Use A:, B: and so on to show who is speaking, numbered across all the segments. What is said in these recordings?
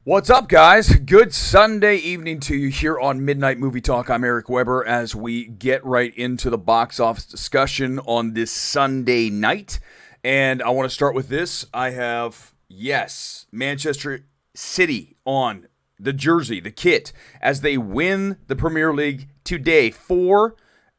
A: What's up, guys? Good Sunday evening to you here on Midnight Movie Talk. I'm Erick Weber as we get right into the box office discussion on this Sunday night. And I want to start with this. I have, Manchester City on the jersey, the kit, as they win the Premier League today. 4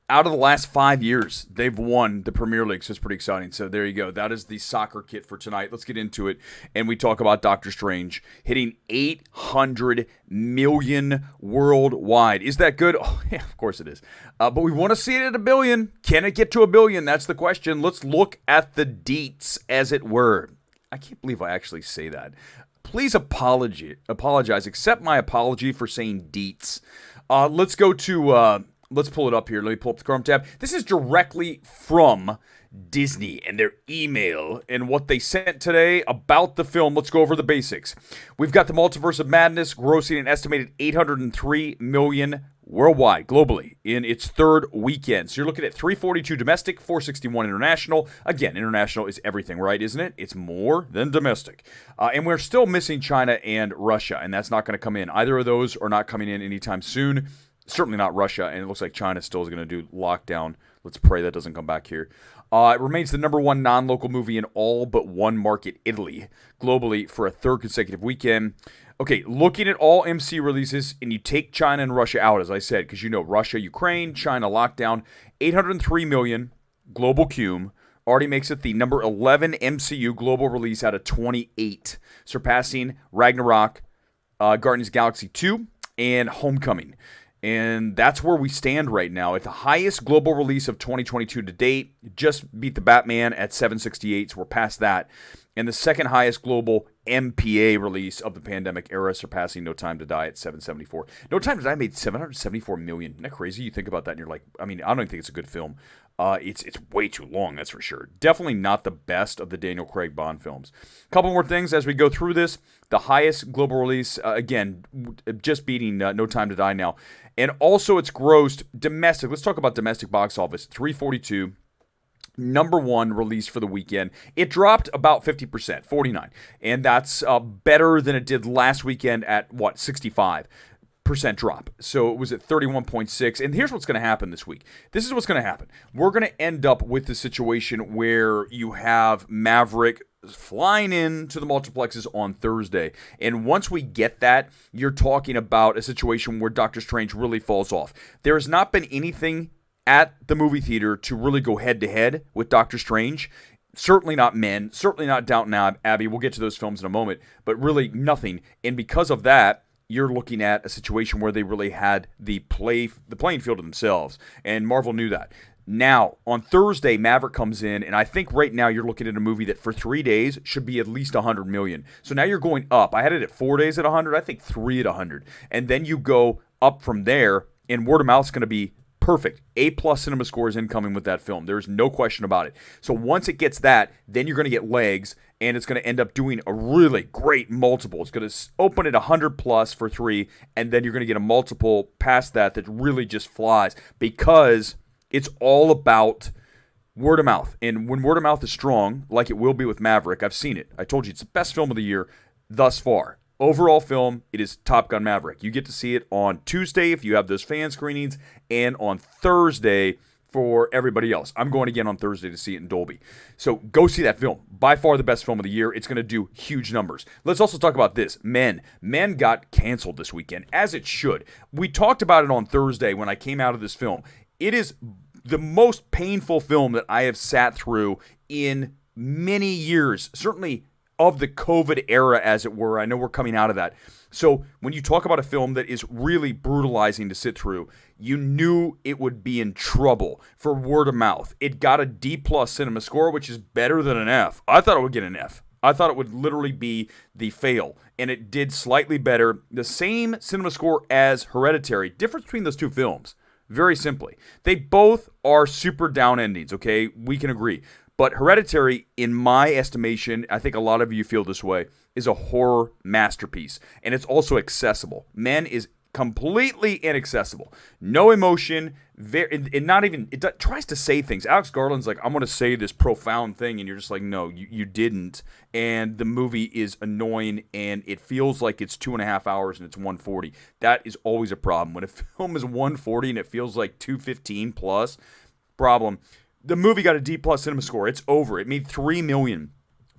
A: out of the last 5 years, they've won the Premier League, so it's pretty exciting. So there you go. That is the soccer kit for tonight. Let's get into it, and we talk about Doctor Strange hitting 800 million worldwide. Is that good? Oh, yeah, of course it is. But we want to see it at a billion. Can it get to a billion? That's the question. Let's look at the deets, as it were. I can't believe I actually say that. Please apologize. Accept my apology for saying deets. Let's go to... Let's pull it up here. Let me pull up the Chrome tab. This is directly from Disney and their email and what they sent today about the film. Let's go over the basics. We've got the Multiverse of Madness grossing an estimated $803 million worldwide, globally, in its third weekend. So you're looking at $342 domestic, $461 international. Again, international is everything, right? Isn't it? It's more than domestic. And we're still missing China and Russia, and that's not going to come in. Either of those are not coming in anytime soon. Certainly not Russia, and it looks like China still is going to do lockdown. Let's pray that doesn't come back here. It remains the number one non-local movie in all but one market, Italy, globally for a third consecutive weekend. Okay, looking at all MC releases, and you take China and Russia out, as I said, because you know Russia, Ukraine, China lockdown, 803 million global cum. Already makes it the number 11 MCU global release out of 28, surpassing Ragnarok, Guardians of the Galaxy 2, and Homecoming. And that's where we stand right now. At the highest global release of 2022 to date, just beat the Batman at 768, so we're past that. And the second highest global MPA release of the pandemic era, surpassing No Time to Die at 774. No Time to Die made 774 million. Isn't that crazy? You think about that and you're like, I don't even think it's a good film. It's way too long, that's for sure. Definitely not the best of the Daniel Craig Bond films. A couple more things as we go through this. The highest global release, again, just beating No Time to Die now. And also it's grossed domestic. Let's talk about domestic box office. 342. Number one release for the weekend. It dropped about 50%, 49. And that's better than it did last weekend at, 65% drop. So it was at 31.6. And here's what's going to happen this week. This is what's going to happen. We're going to end up with the situation where you have Maverick flying into the multiplexes on Thursday. And once we get that, you're talking about a situation where Doctor Strange really falls off. There has not been anything at the movie theater to really go head-to-head with Doctor Strange. Certainly not Men, certainly not Downton Abbey. We'll get to those films in a moment, but really nothing. And because of that, you're looking at a situation where they really had the playing field to themselves, and Marvel knew that. Now, on Thursday, Maverick comes in, and I think right now you're looking at a movie that for 3 days should be at least 100 million. So now you're going up. I had it at 4 days at 100. I think 3 at 100. And then you go up from there, and word of mouth is going to be perfect. A+ cinema scores incoming with that film. There's no question about it. So once it gets that, then you're going to get legs, and it's going to end up doing a really great multiple. It's going to open at 100+ for 3, and then you're going to get a multiple past that really just flies, because it's all about word of mouth. And when word of mouth is strong, like it will be with Maverick, I've seen it. I told you it's the best film of the year thus far. Overall film, it is Top Gun Maverick. You get to see it on Tuesday if you have those fan screenings, and on Thursday for everybody else. I'm going again on Thursday to see it in Dolby. So go see that film. By far the best film of the year. It's going to do huge numbers. Let's also talk about this. Men got canceled this weekend, as it should. We talked about it on Thursday when I came out of this film. It is the most painful film that I have sat through in many years, certainly of the COVID era, as it were. I know we're coming out of that. So when you talk about a film that is really brutalizing to sit through, you knew it would be in trouble for word of mouth. It got a D+ cinema score, which is better than an F. I thought it would get an F. I thought it would literally be the fail, and it did slightly better. The same cinema score as Hereditary. Difference between those two films, very simply, they both are super down endings, okay? We can agree. But Hereditary, in my estimation, I think a lot of you feel this way, is a horror masterpiece. And it's also accessible. Men is completely inaccessible. No emotion. And not even, it tries to say things. Alex Garland's like, I'm going to say this profound thing, and you're just like, no, you didn't. And the movie is annoying, and it feels like it's 2.5 hours and it's 140. That is always a problem. When a film is 140 and it feels like 215 plus, problem. The movie got a D plus cinema score. It's over. It made $3 million.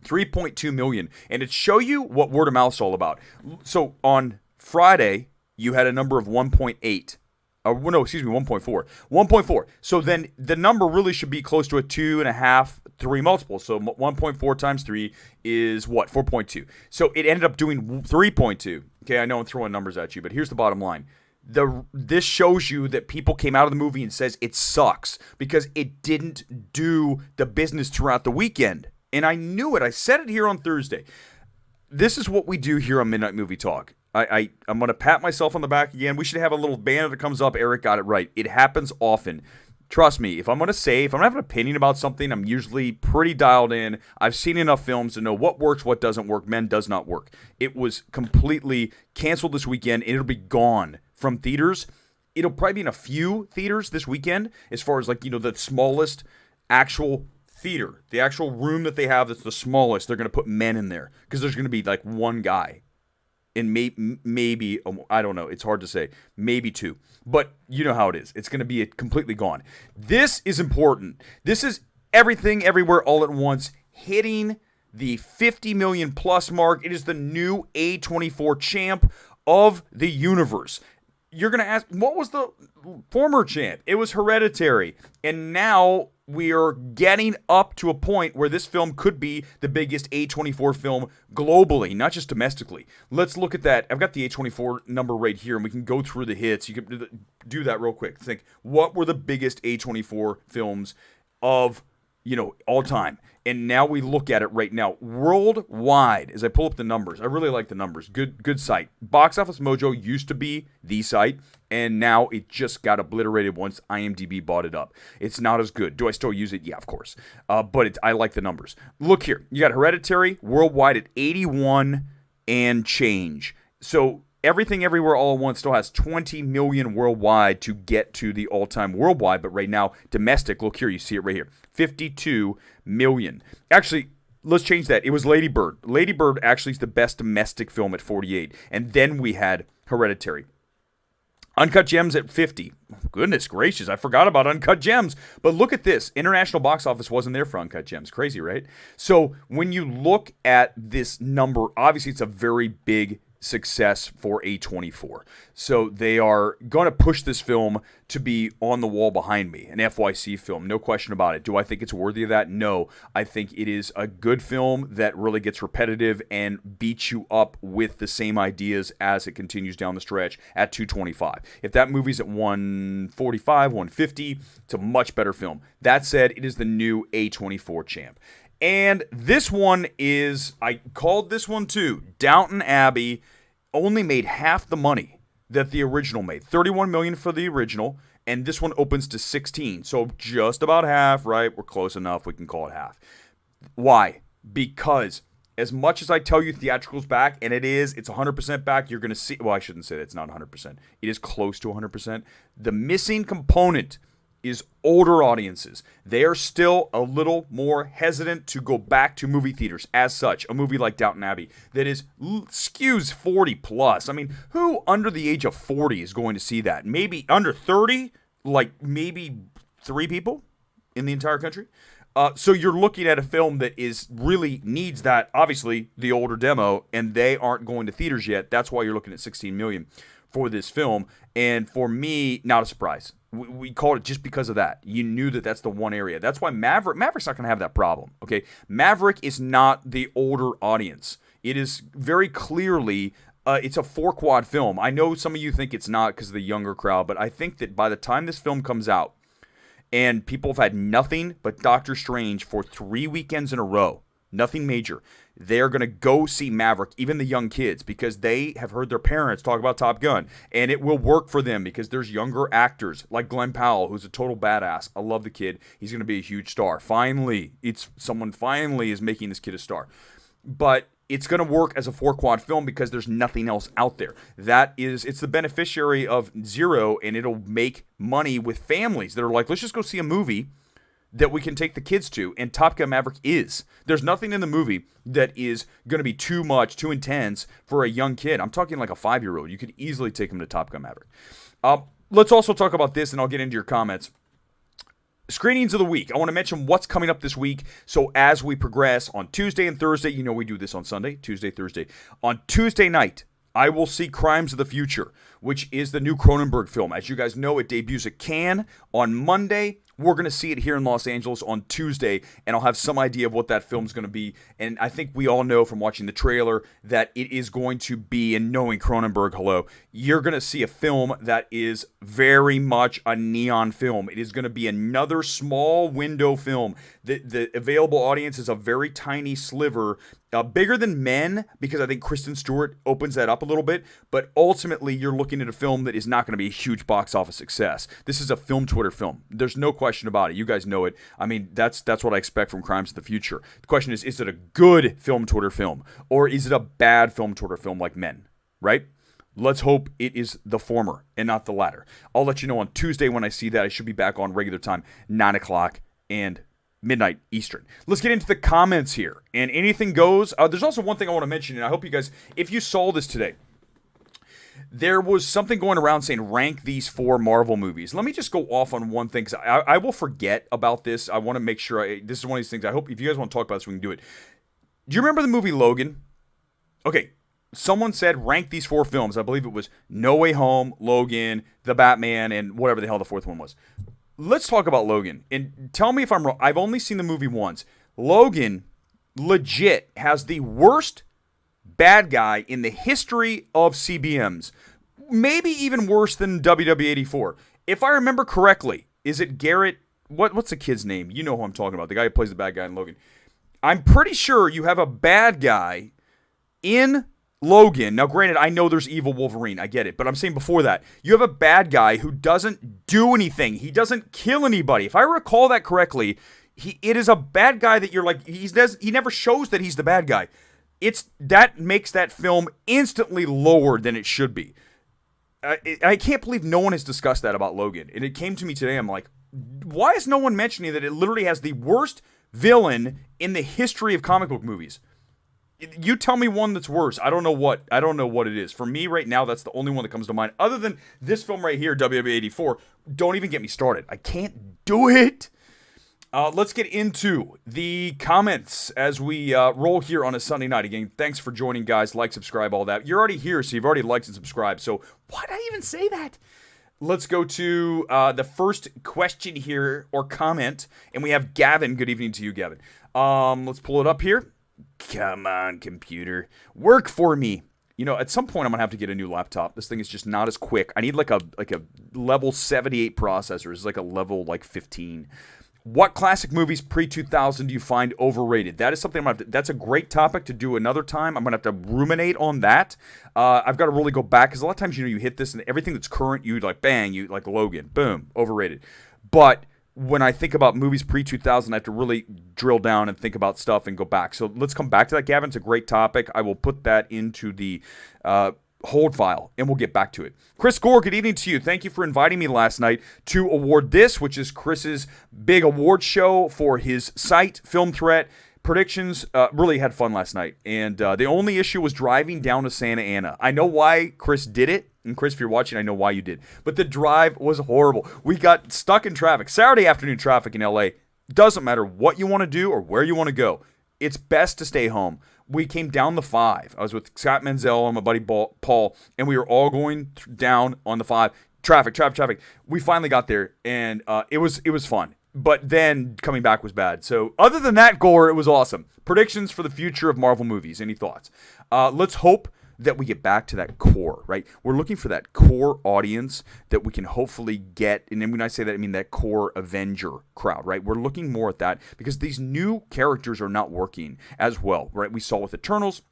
A: 3.2 million. And it show you what word of mouth's all about. So on Friday, you had a number of 1.8. No, excuse me, 1.4. 1.4. So then the number really should be close to a 2.5, 3 multiple. So 1.4 times 3 is what? 4.2. So it ended up doing 3.2. Okay, I know I'm throwing numbers at you, but here's the bottom line. This shows you that people came out of the movie and says it sucks because it didn't do the business throughout the weekend. And I knew it. I said it here on Thursday. This is what we do here on Midnight Movie Talk. I'm going to pat myself on the back again. We should have a little banner that comes up. Eric got it right. It happens often. Trust me, if I'm going to have an opinion about something, I'm usually pretty dialed in. I've seen enough films to know what works, what doesn't work. Men does not work. It was completely canceled this weekend, and it'll be gone from theaters. It'll probably be in a few theaters this weekend as far as the smallest actual theater. The actual room that they have that's the smallest, they're going to put men in there because there's going to be like one guy. And maybe, I don't know, it's hard to say, maybe 2. But you know how it is. It's going to be completely gone. This is important. This is everything, everywhere, all at once, hitting the 50 million plus mark. It is the new A24 champ of the universe. You're going to ask, what was the former champ? It was Hereditary. And now we are getting up to a point where this film could be the biggest A24 film globally, not just domestically. Let's look at that. I've got the A24 number right here, and we can go through the hits. You can do that real quick. Think, what were the biggest A24 films of, all time? And now we look at it right now. Worldwide, as I pull up the numbers, I really like the numbers. Good site. Box Office Mojo used to be the site, and now it just got obliterated once IMDb bought it up. It's not as good. Do I still use it? Yeah, of course. But I like the numbers. Look here. You got Hereditary worldwide at 81 and change. So Everything Everywhere All at Once still has 20 million worldwide to get to the all-time worldwide, but right now, domestic, look here, you see it right here, 52 million. Actually, let's change that. It was Lady Bird. Lady Bird actually is the best domestic film at 48, and then we had Hereditary. Uncut Gems at 50. Goodness gracious, I forgot about Uncut Gems. But look at this. International box office wasn't there for Uncut Gems. Crazy, right? So when you look at this number, obviously it's a very big success for A24. So they are going to push this film to be on the wall behind me, an FYC film, no question about it. Do I think it's worthy of that? No. I think it is a good film that really gets repetitive and beats you up with the same ideas as it continues down the stretch at 225. If that movie's at 145, 150, it's a much better film. That said, it is the new A24 champ. And this one is, I called this one too, Downton Abbey only made half the money that the original made. 31 million for the original, and this one opens to 16. So just about half, right? We're close enough. We can call it half. Why? Because as much as I tell you theatrical's back, and it's 100% back, you're going to see, well, I shouldn't say that it's not 100%. It is close to 100%. The missing component is older audiences. They are still a little more hesitant to go back to movie theaters. As such, a movie like Downton Abbey that skews 40 plus. I mean, who under the age of 40 is going to see that? Maybe under 30, like maybe 3 people in the entire country. So you're looking at a film that really needs that, obviously, the older demo, and they aren't going to theaters yet. That's why you're looking at 16 million for this film. And for me, not a surprise. We called it just because of that. You knew that that's the one area. That's why Maverick's not going to have that problem, okay? Maverick is not the older audience. It is very clearly, it's a 4-quad film. I know some of you think it's not because of the younger crowd, but I think that by the time this film comes out, and people have had nothing but Doctor Strange for 3 weekends in a row, nothing major, they're going to go see Maverick, even the young kids, because they have heard their parents talk about Top Gun. And it will work for them because there's younger actors like Glenn Powell, who's a total badass. I love the kid. He's going to be a huge star. Finally, someone finally is making this kid a star. But it's going to work as a 4-quad film because there's nothing else out there. It's the beneficiary of Zero, and it'll make money with families that are like, let's just go see a movie that we can take the kids to, and Top Gun Maverick is. There's nothing in the movie that is going to be too much, too intense for a young kid. I'm talking like a 5-year-old. You could easily take him to Top Gun Maverick. Let's also talk about this, and I'll get into your comments. Screenings of the week. I want to mention what's coming up this week. So as we progress on Tuesday and Thursday, we do this on Sunday, Tuesday, Thursday. On Tuesday night, I will see Crimes of the Future, which is the new Cronenberg film. As you guys know, it debuts at Cannes on Monday. We're going to see it here in Los Angeles on Tuesday, and I'll have some idea of what that film's going to be. And I think we all know from watching the trailer that it is going to be, and knowing Cronenberg, you're going to see a film that is very much a neon film. It is going to be another small window film. The available audience is a very tiny sliver, bigger than Men, because I think Kristen Stewart opens that up a little bit. But ultimately, you're looking at a film that is not going to be a huge box office success. This is a film Twitter film. There's no question about it. You guys know it. I mean, that's what I expect from Crimes of the Future. The question is it a good film Twitter film, or is it a bad film Twitter film like Men, right? Let's hope it is the former and not the latter. I'll let you know on Tuesday when I see that. I should be back on regular time, 9 o'clock and midnight Eastern. Let's get into the comments here. And anything goes. There's also one thing I want to mention, and I hope you guys, if you saw this today, there was something going around saying rank these 4 Marvel movies. Let me just go off on one thing, because I will forget about this. I want to make sure, this is one of these things, I hope if you guys want to talk about this, we can do it. Do you remember the movie Logan? Okay, someone said rank these 4 films. I believe it was No Way Home, Logan, The Batman, and whatever the hell the 4th one was. Let's talk about Logan, and tell me if I'm wrong. I've only seen the movie once. Logan legit has the worst bad guy in the history of CBMs. Maybe even worse than WW84. If I remember correctly, is it Garrett? What's the kid's name? You know who I'm talking about, the guy who plays the bad guy in Logan. I'm pretty sure you have a bad guy in Logan. Now, granted, I know there's evil Wolverine. I get it. But I'm saying before that, you have a bad guy who doesn't do anything. He doesn't kill anybody. If I recall that correctly, it is a bad guy that you're like, he never shows that he's the bad guy. That makes that film instantly lower than it should be. I can't believe no one has discussed that about Logan. And it came to me today. I'm like, why is no one mentioning that it literally has the worst villain in the history of comic book movies? You tell me one that's worse. I don't know what it is. For me right now, that's the only one that comes to mind. Other than this film right here, WW84, don't even get me started. I can't do it. Let's get into the comments as we roll here on a Sunday night. Again, thanks for joining, guys. Like, subscribe, all that. You're already here, so you've already liked and subscribed. So why did I even say that? Let's go to the first question here, or comment. And we have Gavin. Good evening to you, Gavin. Let's pull it up here. Come on, computer. Work for me. At some point I'm going to have to get a new laptop. This thing is just not as quick. I need like a level 78 processor. It's like a level 15. What classic movies pre-2000 do you find overrated? That is something that's a great topic to do another time. I'm going to have to ruminate on that. I've got to really go back, because a lot of times, you hit this and everything that's current, you bang, you like Logan, boom, overrated. But when I think about movies pre-2000, I have to really drill down and think about stuff and go back. So let's come back to that, Gavin. It's a great topic. I will put that into the hold file, and we'll get back to it. Chris Gore, good evening to you. Thank you for inviting me last night to award this, which is Chris's big award show for his site, Film Threat. Predictions, really had fun last night. And the only issue was driving down to Santa Ana. I know why Chris did it. And Chris, if you're watching, I know why you did. But the drive was horrible. We got stuck in traffic. Saturday afternoon traffic in LA. Doesn't matter what you want to do or where you want to go. It's best to stay home. We came down the 5. I was with Scott Menzel and my buddy Paul, and we were all going down on the 5. Traffic. We finally got there, and it was fun. But then coming back was bad. So other than that, Gore, it was awesome. Predictions for the future of Marvel movies. Any thoughts? Let's hope that we get back to that core, right? We're looking for that core audience that we can hopefully get. And then when I say that, I mean that core Avenger crowd, right? We're looking more at that because these new characters are not working as well, right? We saw with Eternals.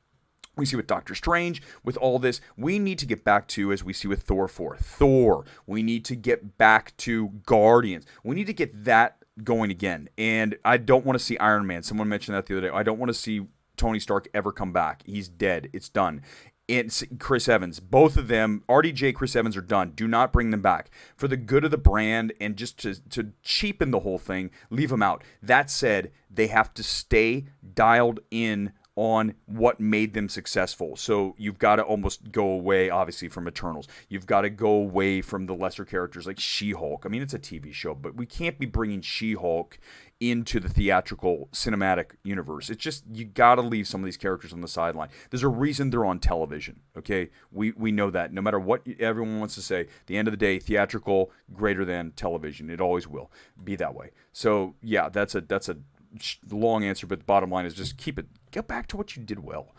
A: We see with Doctor Strange, with all this, we need to get back to, as we see with Thor 4, Thor. We need to get back to Guardians. We need to get that going again. And I don't want to see Iron Man. Someone mentioned that the other day. I don't want to see Tony Stark ever come back. He's dead. It's done. It's Chris Evans. Both of them, RDJ, Chris Evans, are done. Do not bring them back. For the good of the brand and just to cheapen the whole thing, leave them out. That said, they have to stay dialed in on what made them successful. So you've got to almost go away, obviously, from Eternals. You've got to go away from the lesser characters like She-Hulk. I mean, it's a TV show, but we can't be bringing She-Hulk into the theatrical cinematic universe. It's just, you got to leave some of these characters on the sideline. There's a reason they're on television, okay? We know that. No matter what everyone wants to say, at the end of the day, theatrical greater than television. It always will be that way. So, yeah, that's a long answer, but the bottom line is just get back to what you did well.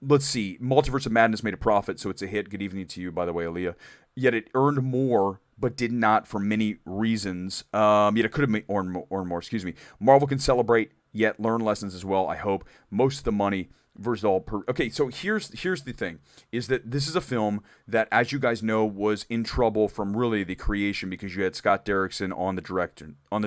A: Let's see. Multiverse of Madness made a profit, so it's a hit. Good evening to you, by the way, Aaliyah. Yet it earned more, but did not for many reasons. Yet it could have earned more. Excuse me. Marvel can celebrate, yet learn lessons as well. I hope most of the money versus all. Okay, so here's the thing: is that this is a film that, as you guys know, was in trouble from really the creation because you had Scott Derrickson on the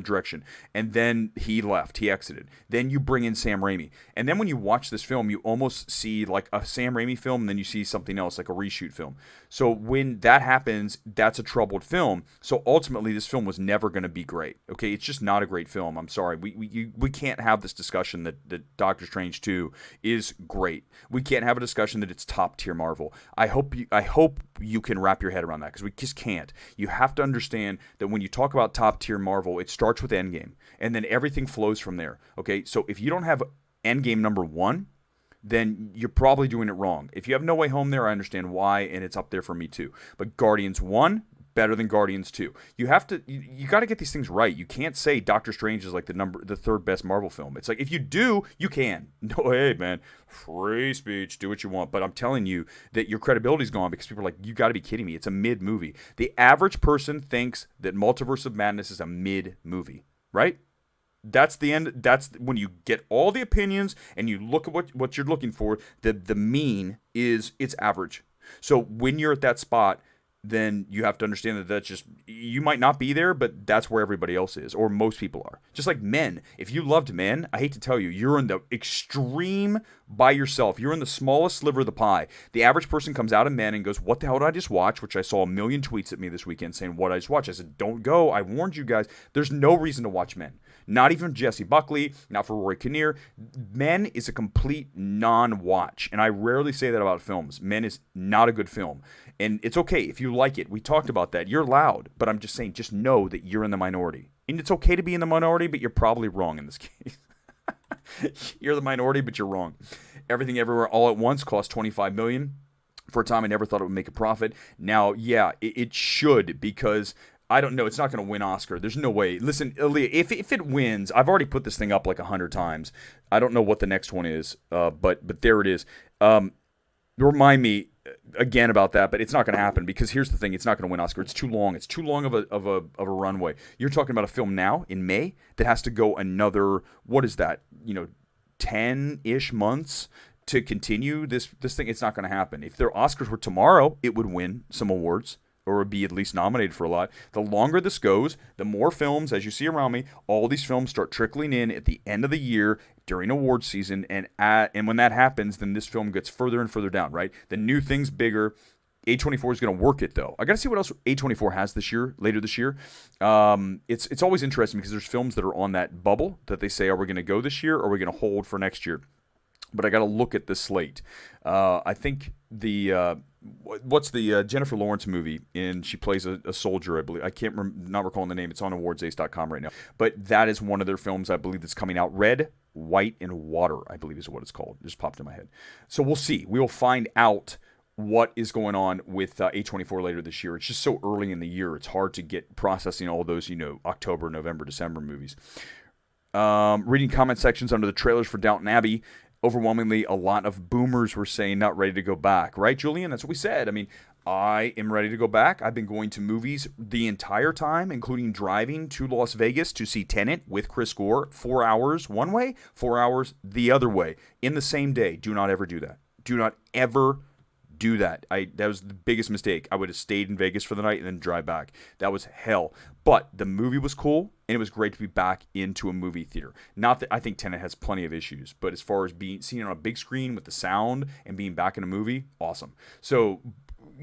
A: direction, and then he left, he exited. Then you bring in Sam Raimi, and then when you watch this film, you almost see like a Sam Raimi film, and then you see something else like a reshoot film. So when that happens, that's a troubled film. So ultimately, this film was never going to be great. Okay, it's just not a great film. I'm sorry, we can't have this discussion that Doctor Strange 2 is great. We can't have a discussion that it's top tier Marvel. I hope you can wrap your head around that, because we just can't. You have to understand that when you talk about top tier Marvel, it starts with Endgame, and then everything flows from there. Okay, so if you don't have Endgame number 1, then you're probably doing it wrong. If you have No Way Home there, I understand why, and it's up there for me too. But Guardians 1, better than Guardians 2. You got to get these things right. You can't say Doctor Strange is like the third best Marvel film. It's like, if you do, you can. No, hey man, free speech, do what you want. But I'm telling you that your credibility's gone because people are like, you got to be kidding me. It's a mid movie. The average person thinks that Multiverse of Madness is a mid movie, right? That's the end. That's when you get all the opinions and you look at what you're looking for. The mean is it's average. So when you're at that spot, then you have to understand that that's just, you might not be there, but that's where everybody else is, or most people are. Just like Men. If you loved Men, I hate to tell you, you're in the extreme by yourself. You're in the smallest sliver of the pie. The average person comes out of Men and goes, what the hell did I just watch? Which I saw a million tweets at me this weekend saying, what I just watched. I said, don't go. I warned you guys. There's no reason to watch Men. Not even Jesse Buckley, not for Roy Kinnear. Men is a complete non-watch. And I rarely say that about films. Men is not a good film. And it's okay if you like it. We talked about that. You're loud. But I'm just saying, just know that you're in the minority. And it's okay to be in the minority, but you're probably wrong in this case. You're the minority, but you're wrong. Everything Everywhere All at Once cost $25 million. For a time, I never thought it would make a profit. Now, yeah, it should, because I don't know. It's not going to win Oscar. There's no way. Listen, Aaliyah, if it wins, I've already put this thing up like 100 times. I don't know what the next one is, but there it is. Remind me again about that, but it's not going to happen, because here's the thing: it's not going to win Oscar. It's too long. It's too long of a runway. You're talking about a film now in May that has to go another, what is that? 10-ish months to continue this thing. It's not going to happen. If their Oscars were tomorrow, it would win some awards, or would be at least nominated for a lot. The longer this goes, the more films, as you see around me, all these films start trickling in at the end of the year during award season, and when that happens, then this film gets further and further down, right? The new thing's bigger. A24 is going to work it, though. I got to see what else A24 has later this year. It's always interesting because there's films that are on that bubble that they say, are we going to go this year, or are we going to hold for next year? But I got to look at the slate. I think what's the Jennifer Lawrence movie, and she plays a soldier, I believe. I can't not recalling the name. It's on awardsace.com right now. But that is one of their films, I believe, that's coming out. Red, White, and Water, I believe is what it's called. It just popped in my head. So we'll see. We will find out what is going on with A24 later this year. It's just so early in the year. It's hard to get processing all those, October, November, December movies. Reading comment sections under the trailers for Downton Abbey. Overwhelmingly, a lot of boomers were saying not ready to go back. Right, Julian? That's what we said. I mean, I am ready to go back. I've been going to movies the entire time, including driving to Las Vegas to see Tenet with Chris Gore. 4 hours one way, 4 hours the other way in the same day. Do not ever do that. Do not ever do that. That was the biggest mistake. I would have stayed in Vegas for the night and then drive back. That was hell. But the movie was cool, and it was great to be back into a movie theater. Not that I think Tenet has plenty of issues, but as far as seeing it on a big screen with the sound and being back in a movie, awesome. So,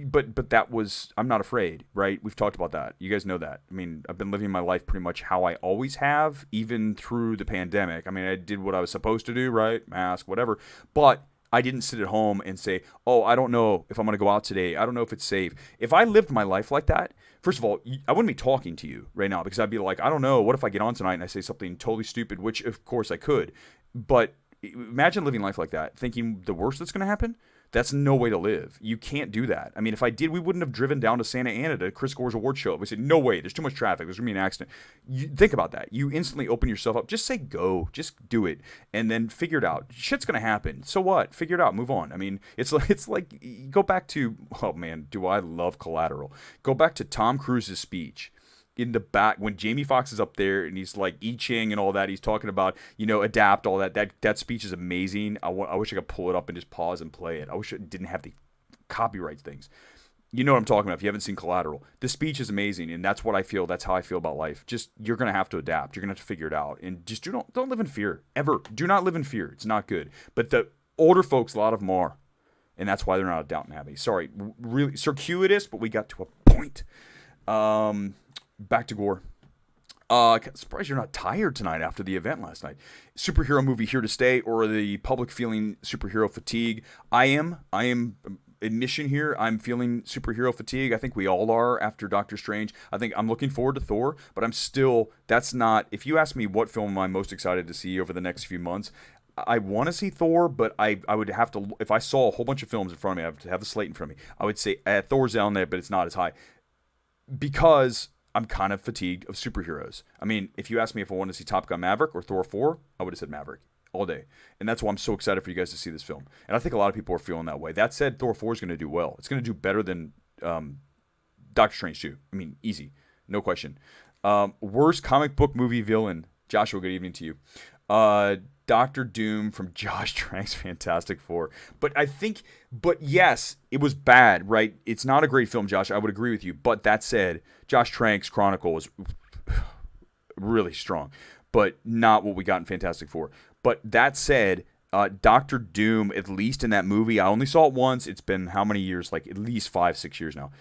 A: but that was, I'm not afraid, right? We've talked about that. You guys know that. I mean, I've been living my life pretty much how I always have, even through the pandemic. I mean, I did what I was supposed to do, right? Mask, whatever. But I didn't sit at home and say, oh, I don't know if I'm going to go out today. I don't know if it's safe. If I lived my life like that, first of all, I wouldn't be talking to you right now because I'd be like, I don't know. What if I get on tonight and I say something totally stupid, which of course I could. But imagine living life like that, thinking the worst that's going to happen. That's no way to live. You can't do that. I mean, if I did, we wouldn't have driven down to Santa Ana to Chris Gore's award show. We said, no way, there's too much traffic. There's going to be an accident. You think about that. You instantly open yourself up. Just say go. Just do it. And then figure it out. Shit's going to happen. So what? Figure it out. Move on. I mean, it's like go back to, oh man, do I love Collateral. Go back to Tom Cruise's speech. In the back when Jamie Foxx is up there and he's like I Ching and all that, he's talking about, adapt, all that speech is amazing. I wish I could pull it up and just pause and play it. I wish it didn't have the copyright things. You know what I'm talking about if you haven't seen Collateral. The speech is amazing, and that's what I feel. That's how I feel about life. Just, you're going to have to adapt. You're going to have to figure it out. And just don't live in fear. Ever. Do not live in fear. It's not good. But the older folks, a lot of them are. And that's why they're not a Downton Abbey. Sorry. Really circuitous, but we got to a point. Back to Gore. Surprised you're not tired tonight after the event last night. Superhero movie here to stay, or the public feeling superhero fatigue? I am admission here. I'm feeling superhero fatigue. I think we all are after Doctor Strange. I think I'm looking forward to Thor, but I'm still, that's not, if you ask me what film am I most excited to see over the next few months, I want to see Thor, but I would have to, if I saw a whole bunch of films in front of me, I would have the slate in front of me. I would say Thor's down there, but it's not as high. Because I'm kind of fatigued of superheroes. I mean, if you asked me if I wanted to see Top Gun Maverick or Thor 4, I would have said Maverick all day. And that's why I'm so excited for you guys to see this film. And I think a lot of people are feeling that way. That said, Thor 4 is going to do well. It's going to do better than Doctor Strange 2. I mean, easy. No question. Worst comic book movie villain. Joshua, good evening to you. Doctor Doom from Josh Trank's Fantastic Four. But yes, it was bad, right? It's not a great film, Josh. I would agree with you. But that said, Josh Trank's Chronicle was really strong, but not what we got in Fantastic Four. But that said, Doctor Doom, at least in that movie, I only saw it once. It's been how many years? Like at least 5-6 years now.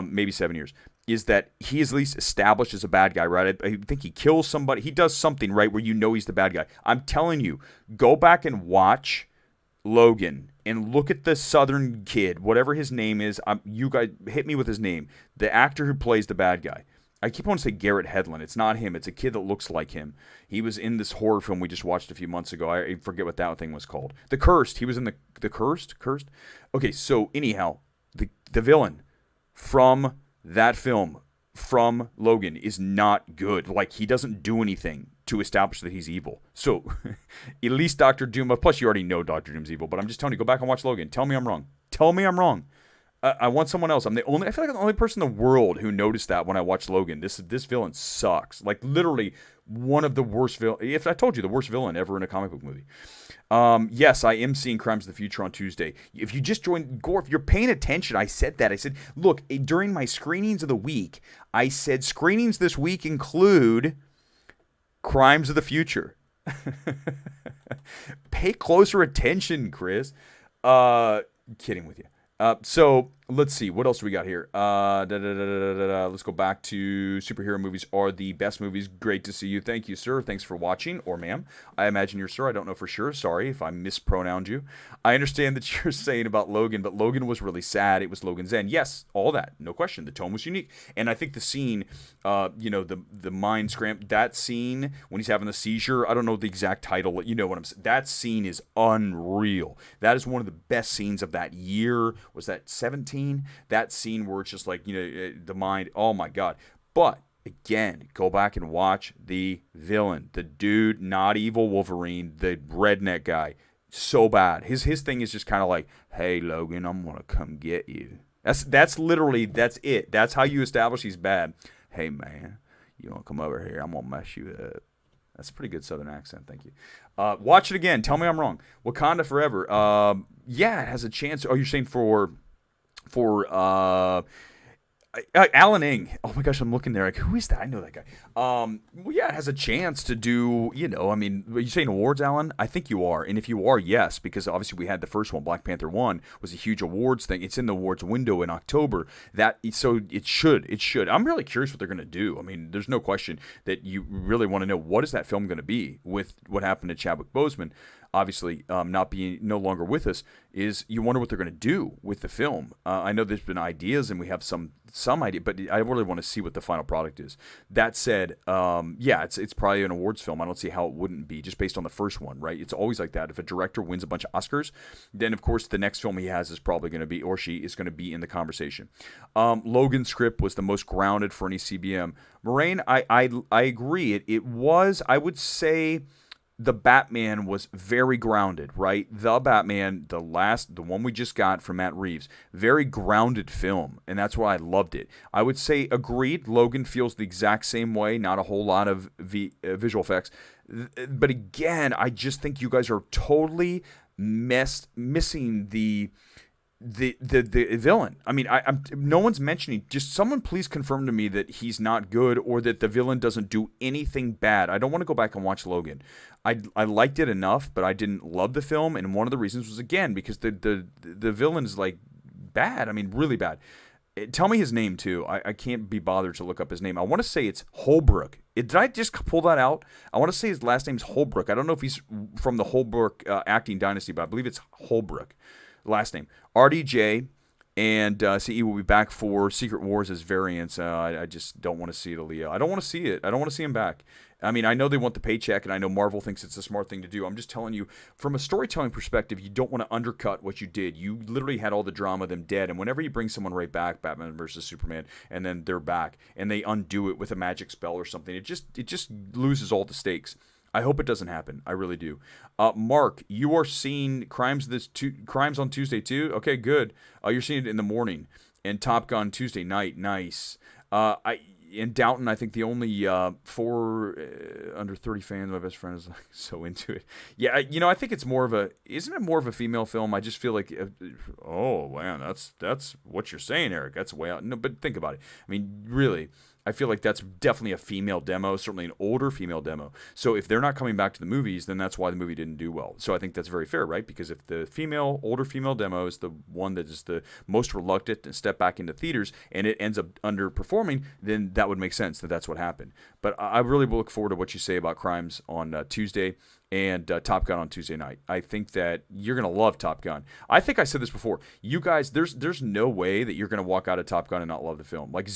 A: Maybe 7 years. Is that he is at least established as a bad guy, right? I think he kills somebody. He does something, right, where he's the bad guy. I'm telling you, go back and watch Logan and look at the Southern kid, whatever his name is. You guys hit me with his name. The actor who plays the bad guy. I keep wanting to say Garrett Hedlund. It's not him. It's a kid that looks like him. He was in this horror film we just watched a few months ago. I forget what that thing was called. The Cursed. He was in the Cursed? Okay, so anyhow, the villain from that film, from Logan, is not good. Like, he doesn't do anything to establish that he's evil. So, at least Doctor Doom, plus you already know Doctor Doom's evil, but I'm just telling you, go back and watch Logan. Tell me I'm wrong. I want someone else. I feel like I'm the only person in the world who noticed that when I watched Logan. This villain sucks. Like, literally one of the worst villain. If I told you, the worst villain ever in a comic book movie. Yes, I am seeing Crimes of the Future on Tuesday. If you just joined Gore, if you're paying attention, I said that. I said, look, during my screenings of the week, I said screenings this week include Crimes of the Future. Pay closer attention, Chris. Kidding with you. So let's see. What else do we got here? Let's go back to superhero movies are the best movies. Great to see you. Thank you, sir. Thanks for watching, or ma'am. I imagine you're sir. I don't know for sure. Sorry if I mispronounced you. I understand that you're saying about Logan, but Logan was really sad. It was Logan's end. Yes, all that. No question. The tone was unique. And I think the scene, the mind scramble, that scene when he's having the seizure, I don't know the exact title. You know what I'm saying. That scene is unreal. That is one of the best scenes of that year. Was that 17? That scene where it's just like, the mind, oh my God. But again, go back and watch the villain, the dude, not evil Wolverine, the redneck guy. So bad. His thing is just kind of like, hey, Logan, I'm going to come get you. That's literally, that's it. That's how you establish he's bad. Hey, man, you want to come over here? I'm going to mess you up. That's a pretty good Southern accent. Thank you. Watch it again. Tell me I'm wrong. Wakanda Forever. Yeah, it has a chance. Oh, you're saying for for Alan Ng. Oh my gosh, I'm looking there. Like, who is that? I know that guy. Well, yeah, it has a chance to do. I mean, are you saying awards, Alan? I think you are, and if you are, yes, because obviously we had the first one, Black Panther 1, was a huge awards thing. It's in the awards window in October. So it should. It should. I'm really curious what they're going to do. I mean, there's no question that you really want to know what is that film going to be with what happened to Chadwick Boseman. Obviously, not being no longer with us, is you wonder what they're going to do with the film. I know there's been ideas and we have some idea, but I really want to see what the final product is. That said, yeah, it's probably an awards film. I don't see how it wouldn't be, just based on the first one, right? It's always like that. If a director wins a bunch of Oscars, then of course the next film he has is probably going to be, or she is going to be in the conversation. Logan's script was the most grounded for any CBM. Moraine, I agree. It was, I would say, the Batman was very grounded, right? The Batman, the one we just got from Matt Reeves, very grounded film, and that's why I loved it. I would say agreed. Logan feels the exact same way. Not a whole lot of visual effects, but again, I just think you guys are totally missing the villain. I mean, I'm no one's mentioning. Just someone please confirm to me that he's not good or that the villain doesn't do anything bad. I don't want to go back and watch Logan. I liked it enough, but I didn't love the film, and one of the reasons was again because the villain is like bad. I mean, really bad. Tell me his name too. I can't be bothered to look up his name. I want to say it's Holbrook. Did I just pull that out? I want to say his last name's Holbrook. I don't know if he's from the Holbrook acting dynasty, but I believe it's Holbrook. Last name RDJ, and CE will be back for Secret Wars as variants. I just don't want to see the Leo. I don't want to see it. I don't want to see him back. I mean, I know they want the paycheck, and I know Marvel thinks it's a smart thing to do. I'm just telling you, from a storytelling perspective, you don't want to undercut what you did. You literally had all the drama of them dead, and whenever you bring someone right back, Batman versus Superman, and then they're back, and they undo it with a magic spell or something, it just loses all the stakes. I hope it doesn't happen. I really do. Mark, you are seeing Crimes on Tuesday too? Okay, good. You're seeing it in the morning. And Top Gun Tuesday night. Nice. In Downton, I think the only four under 30 fans, my best friend is like so into it. Yeah, I think it's isn't it more of a female film? I just feel like, oh man, that's what you're saying, Eric. That's way out. No, but think about it. I mean, really. I feel like that's definitely a female demo, certainly an older female demo. So if they're not coming back to the movies, then that's why the movie didn't do well. So I think that's very fair, right? Because if the older female demo is the one that is the most reluctant to step back into theaters and it ends up underperforming, then that would make sense that that's what happened. But I really will look forward to what you say about Crimes on Tuesday and Top Gun on Tuesday night. I think that you're going to love Top Gun. I think I said this before. You guys, there's no way that you're going to walk out of Top Gun and not love the film. Like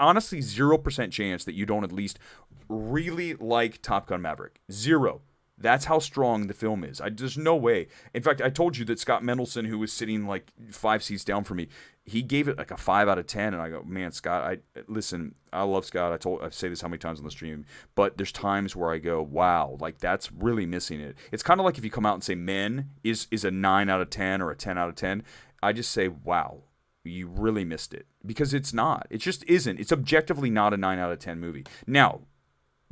A: honestly, 0% chance that you don't at least really like Top Gun Maverick. 0. That's how strong the film is. There's no way. In fact, I told you that Scott Mendelsohn, who was sitting like 5 seats down from me, he gave it like a 5 out of 10. And I go, man, Scott, listen, I love Scott. I say this how many times on the stream, but there's times where I go, wow, like that's really missing it. It's kind of like if you come out and say Men is a 9 out of 10 or a 10 out of 10. I just say, wow, you really missed it, because it's not. It just isn't. It's objectively not a 9 out of 10 movie. Now,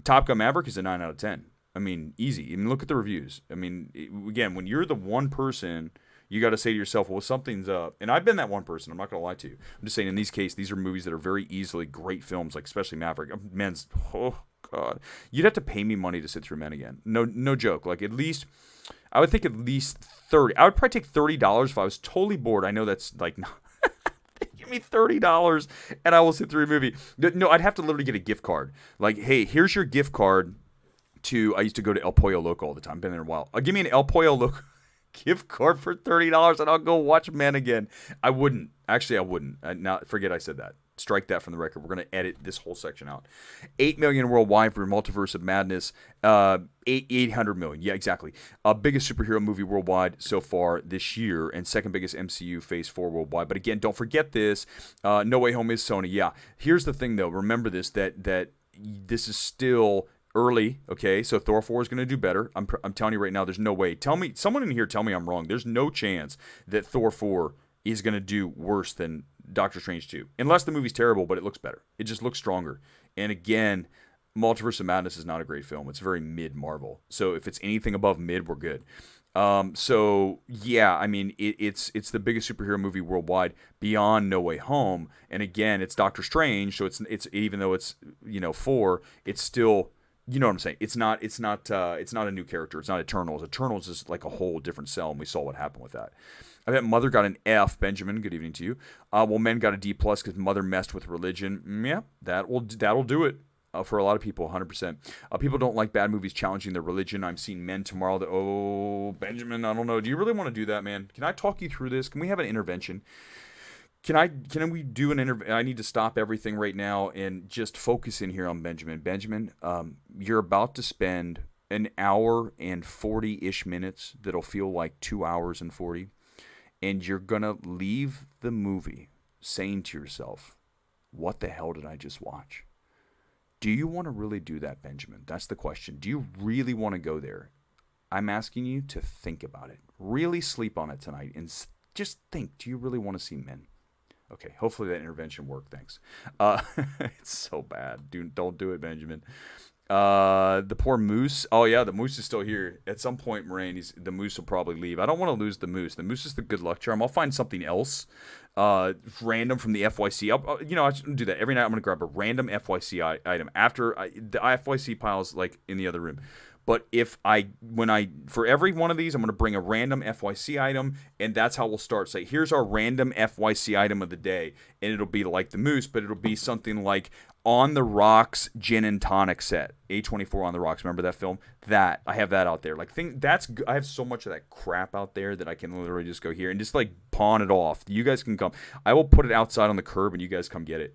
A: Top Gun Maverick is a 9 out of 10. I mean, easy. I mean, look at the reviews. I mean, again, when you're the one person, you got to say to yourself, well, something's up. And I've been that one person. I'm not going to lie to you. I'm just saying, in these cases, these are movies that are very easily great films, like especially Maverick. Men's, oh, God. You'd have to pay me money to sit through Men again. No joke. Like, at least, I would think at least 30. I would probably take $30 if I was totally bored. I know that's like, give me $30 and I will sit through a movie. No, I'd have to literally get a gift card. Like, hey, here's your gift card I used to go to El Pollo Loco all the time. Been there a while. Give me an El Pollo Loco gift card for $30 and I'll go watch Men again. I wouldn't. Actually, I wouldn't. Now, forget I said that. Strike that from the record. We're going to edit this whole section out. 8 million worldwide for Multiverse of Madness. 800 million. Yeah, exactly. Biggest superhero movie worldwide so far this year, and second biggest MCU Phase 4 worldwide. But again, don't forget this. No Way Home is Sony. Yeah. Here's the thing, though. Remember this, that this is still early, okay? So Thor 4 is going to do better. I'm telling you right now, there's no way. Someone in here tell me I'm wrong. There's no chance that Thor 4 is going to do worse than Doctor Strange 2. Unless the movie's terrible, but it looks better. It just looks stronger. And again, Multiverse of Madness is not a great film. It's very mid-Marvel. So if it's anything above mid, we're good. So yeah, I mean it's the biggest superhero movie worldwide beyond No Way Home, and again it's Doctor Strange, so it's even though it's four, it's still you know what I'm saying. It's not a new character. It's not Eternals. Eternals is like a whole different cell, and we saw what happened with that. I bet Mother got an F. Benjamin, good evening to you. Well, Men got a D plus because Mother messed with religion. Yeah, that'll do it. For a lot of people, 100%. People don't like bad movies challenging their religion. I'm seeing Men tomorrow. Oh, Benjamin, I don't know. Do you really want to do that, man? Can I talk you through this? Can we have an intervention? Can we do an intervention? I need to stop everything right now and just focus in here on Benjamin. Benjamin, you're about to spend an hour and 40-ish minutes that'll feel like 2 hours and 40, and you're going to leave the movie saying to yourself, what the hell did I just watch? Do you want to really do that, Benjamin? That's the question. Do you really want to go there? I'm asking you to think about it. Really sleep on it tonight and just think, do you really want to see Men? Okay, hopefully that intervention worked. Thanks. It's so bad. Don't do it, Benjamin. The poor moose. Oh yeah, the moose is still here. At some point, Moraine, the moose will probably leave. I don't want to lose the moose. The moose is the good luck charm. I'll find something else, random from the FYC. I shouldn't do that every night. I'm gonna grab a random FYC item after the FYC piles like in the other room. But for every one of these, I'm going to bring a random FYC item, and that's how we'll start. Say, here's our random FYC item of the day, and it'll be like the moose, but it'll be something like On the Rocks gin and tonic set. A24 On the Rocks. Remember that film? I have that out there. I have so much of that crap out there that I can literally just go here and just like pawn it off. You guys can come. I will put it outside on the curb, and you guys come get it.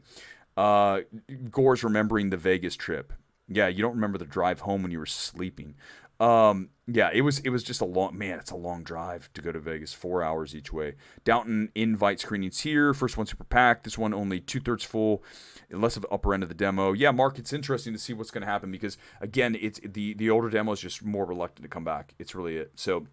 A: Gore's remembering the Vegas trip. Yeah, you don't remember the drive home when you were sleeping. Yeah, it was just it's a long drive to go to Vegas, 4 hours each way. Downton invite screenings here. First one super packed. This one only 2/3 full, less of the upper end of the demo. Yeah, Mark, it's interesting to see what's going to happen because again, it's the older demo is just more reluctant to come back. It's really it. So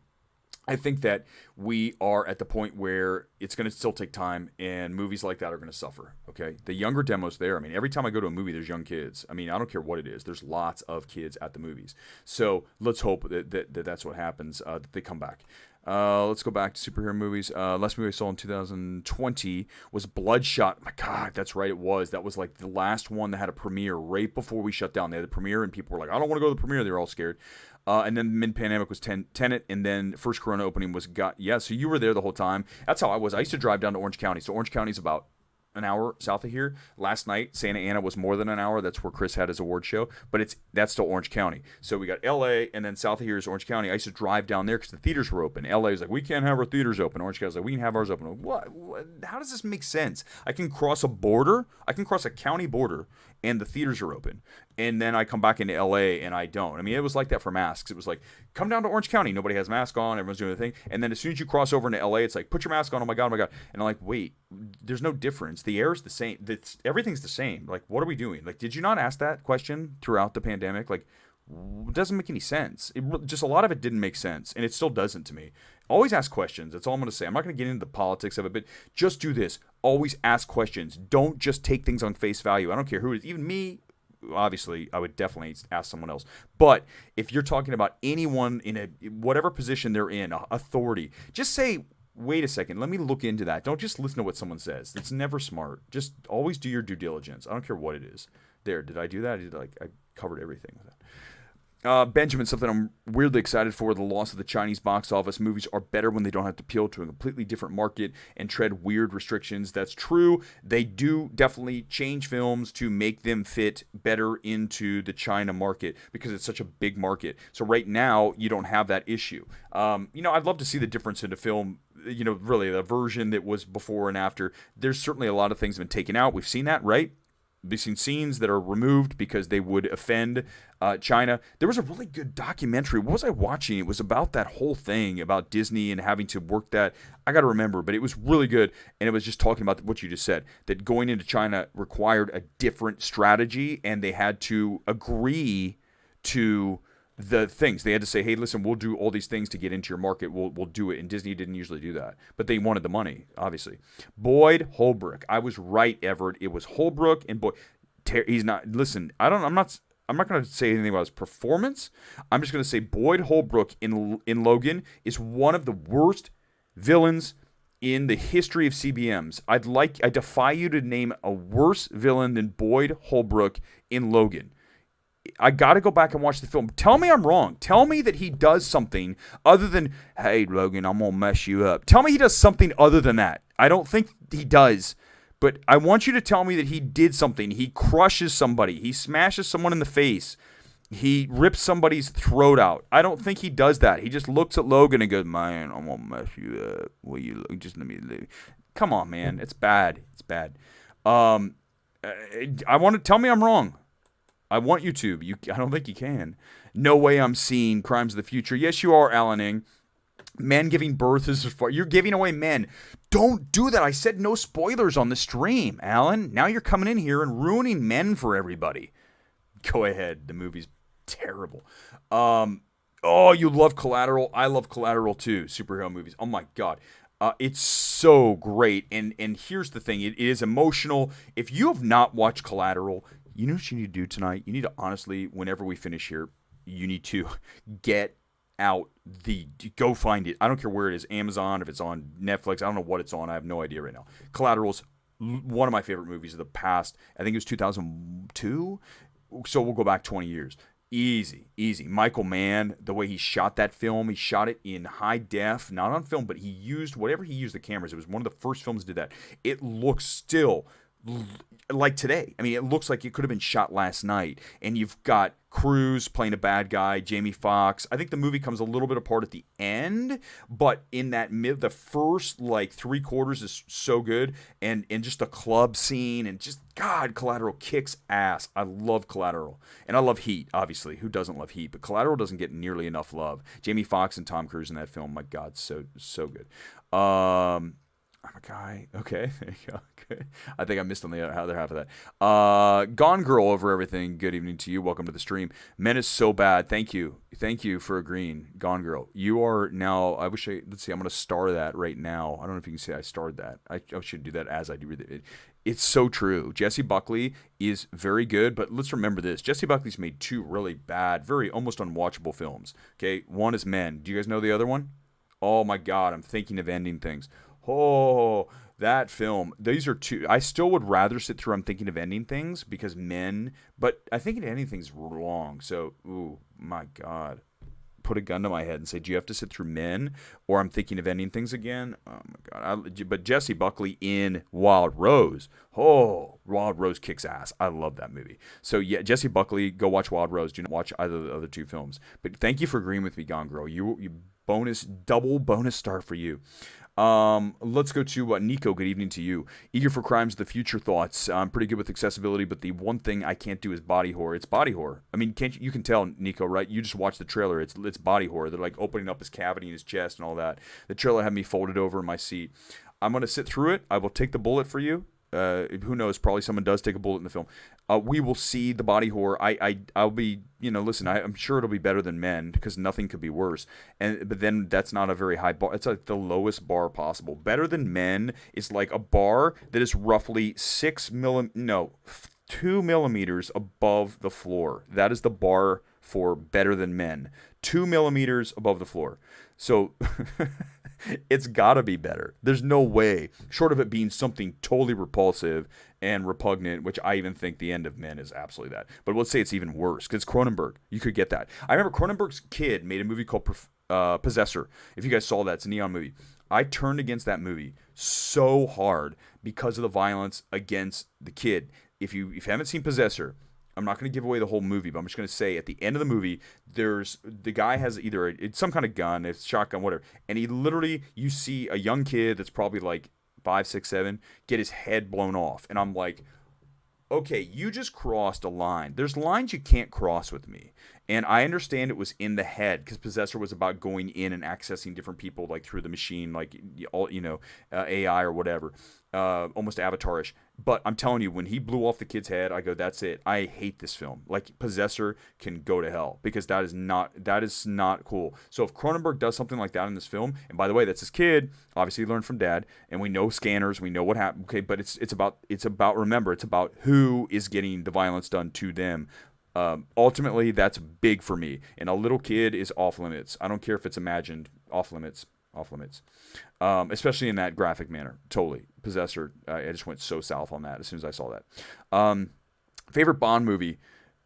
A: I think that we are at the point where it's going to still take time, and movies like that are going to suffer, okay? The younger demo's there. I mean, every time I go to a movie, there's young kids. I mean, I don't care what it is. There's lots of kids at the movies. So let's hope that's what happens, that they come back. Let's go back to superhero movies. Last movie I saw in 2020 was Bloodshot. My God, that's right, it was. That was like the last one that had a premiere right before we shut down. They had a premiere, and people were like, I don't want to go to the premiere. They were all scared. And then mid-pandemic was Tenet, and then first Corona opening was so you were there the whole time. That's how I was. I used to drive down to Orange County. So Orange County's about an hour south of here. Last night, Santa Ana was more than an hour. That's where Chris had his award show. But that's still Orange County. So we got LA, and then south of here is Orange County. I used to drive down there because the theaters were open. LA was like, we can't have our theaters open. Orange County's like, we can have ours open. What? How does this make sense? I can cross a border. I can cross a county border, and the theaters are open. And then I come back into LA, and I don't. I mean, it was like that for masks. It was like, come down to Orange County. Nobody has mask on. Everyone's doing their thing. And then as soon as you cross over into LA, it's like, put your mask on. Oh, my God, oh, my God. And I'm like, wait, there's no difference. The air is the same. Everything's the same. Like, what are we doing? Like, did you not ask that question throughout the pandemic? Like, it doesn't make any sense. Just a lot of it didn't make sense, and it still doesn't to me. Always ask questions. That's all I'm going to say. I'm not going to get into the politics of it, but just do this. Always ask questions. Don't just take things on face value. I don't care who it is. Even me, obviously, I would definitely ask someone else. But if you're talking about anyone in whatever position they're in, authority, just say, wait a second, let me look into that. Don't just listen to what someone says. It's never smart. Just always do your due diligence. I don't care what it is. Did I do that? I covered everything with that. Benjamin, something I'm weirdly excited for, the loss of the Chinese box office. Movies are better when they don't have to appeal to a completely different market and tread weird restrictions. That's true. They do definitely change films to make them fit better into the China market because it's such a big market. So right now, you don't have that issue. I'd love to see the difference in the film, really the version that was before and after. There's certainly a lot of things have been taken out. We've seen that, right? We've seen scenes that are removed because they would offend China. There was a really good documentary. What was I watching? It was about that whole thing about Disney and having to work that. I got to remember, but it was really good. And it was just talking about what you just said, that going into China required a different strategy, and they had to agree to the things. They had to say, hey, listen, we'll do all these things to get into your market. We'll do it. And Disney didn't usually do that. But they wanted the money, obviously. Boyd Holbrook. I was right, Everett. It was Holbrook and Boyd. He's not. Listen, I'm not. I'm not going to say anything about his performance. I'm just going to say Boyd Holbrook in Logan is one of the worst villains in the history of CBMs. I defy you to name a worse villain than Boyd Holbrook in Logan. I got to go back and watch the film. Tell me I'm wrong. Tell me that he does something other than, hey, Logan, I'm going to mess you up. Tell me he does something other than that. I don't think he does. But I want you to tell me that he did something. He crushes somebody. He smashes someone in the face. He rips somebody's throat out. I don't think he does that. He just looks at Logan and goes, man, I'm going to mess you up. Will you just let me leave? Come on, man. It's bad. It's bad. I want to tell me I'm wrong. I want you to. I don't think you can. No way I'm seeing Crimes of the Future. Yes, you are, Alan Ing. Men giving birth is far. You're giving away men. Don't do that. I said no spoilers on the stream, Alan. Now you're coming in here and ruining men for everybody. Go ahead. The movie's terrible. Oh, you love Collateral. I love Collateral too. Superhero movies. Oh my God. It's so great. And here's the thing. It is emotional. If you have not watched Collateral, you know what you need to do tonight? You need to honestly, whenever we finish here, you need to get out go find it. I don't care where it is, Amazon, if it's on Netflix, I don't know what it's on. I have no idea right now. Collateral's one of my favorite movies of the past. I think it was 2002. So we'll go back 20 years. Easy. Michael Mann, the way he shot that film, he shot it in high def, not on film, but he used whatever he used the cameras. It was one of the first films that did that. It looks still like today. I mean, it looks like it could have been shot last night. And you've got Cruise playing a bad guy, Jamie Foxx. I think the movie comes a little bit apart at the end, but in that the first like 3/4 is so good, and just the club scene, and just God, Collateral kicks ass. I love Collateral, and I love Heat. Obviously, who doesn't love Heat? But Collateral doesn't get nearly enough love. Jamie Foxx and Tom Cruise in that film, my God, so good. I'm a guy. Okay, there you go. Okay. I think I missed on the other half of that. Gone Girl over everything. Good evening to you. Welcome to the stream. Men is so bad. Thank you for agreeing. Gone Girl. You are now. Let's see. I'm going to star that right now. I don't know if you can say I starred that. I should do that as I do it. It's so true. Jessie Buckley is very good, but let's remember this. Jessie Buckley's made two really bad, very almost unwatchable films. Okay, one is Men. Do you guys know the other one? Oh my God, I'm thinking of ending things. Oh, that film. These are two. I still would rather sit through I'm Thinking of Ending Things because Men, but I think Ending Things long. So, ooh, my God. Put a gun to my head and say, do you have to sit through Men or I'm Thinking of Ending Things again? Oh, my God. But Jessie Buckley in Wild Rose. Oh, Wild Rose kicks ass. I love that movie. So, yeah, Jessie Buckley, go watch Wild Rose. Do not watch either of the other two films. But thank you for agreeing with me, Gone Girl. You double bonus star for you. Let's go to Nico. Good evening to you. Eager for Crimes of the Future thoughts. I'm pretty good with accessibility, but the one thing I can't do is body horror. It's body horror. I mean, you can tell, Nico, right? You just watch the trailer. It's body horror. They're like opening up his cavity in his chest and all that. The trailer had me folded over in my seat. I'm going to sit through it. I will take the bullet for you. Who knows? Probably someone does take a bullet in the film. We will see the body horror. I'll be, listen, I'm sure it'll be better than Men because nothing could be worse. But then that's not a very high bar. It's like the lowest bar possible. Better than Men is like a bar that is roughly 2 millimeters above the floor. That is the bar for Better Than Men. 2 millimeters above the floor. So it's got to be better. There's no way, short of it being something totally repulsive and repugnant, which I even think the end of Men is absolutely that. But let's say it's even worse, because Cronenberg. You could get that. I remember Cronenberg's kid made a movie called Possessor. If you guys saw that, it's a neon movie. I turned against that movie so hard because of the violence against the kid. If you haven't seen Possessor, I'm not going to give away the whole movie, but I'm just going to say at the end of the movie, the guy has either it's some kind of gun, it's shotgun, whatever, and he literally, you see a young kid that's probably like 5, 6, 7, get his head blown off, and I'm like, okay, you just crossed a line. There's lines you can't cross with me. And I understand it was in the head because Possessor was about going in and accessing different people like through the machine, like AI or whatever, almost Avatar-ish. But I'm telling you, when he blew off the kid's head, I go, that's it. I hate this film. Like Possessor can go to hell because that is not cool. So if Cronenberg does something like that in this film, and by the way, that's his kid. Obviously, he learned from Dad, and we know scanners, we know what happened. Okay, but it's about remember, it's about who is getting the violence done to them. Ultimately, that's big for me. And a little kid is off limits. I don't care if it's imagined, off limits, off limits. Especially in that graphic manner. Totally. Possessor, I just went so south on that as soon as I saw that. Favorite Bond movie.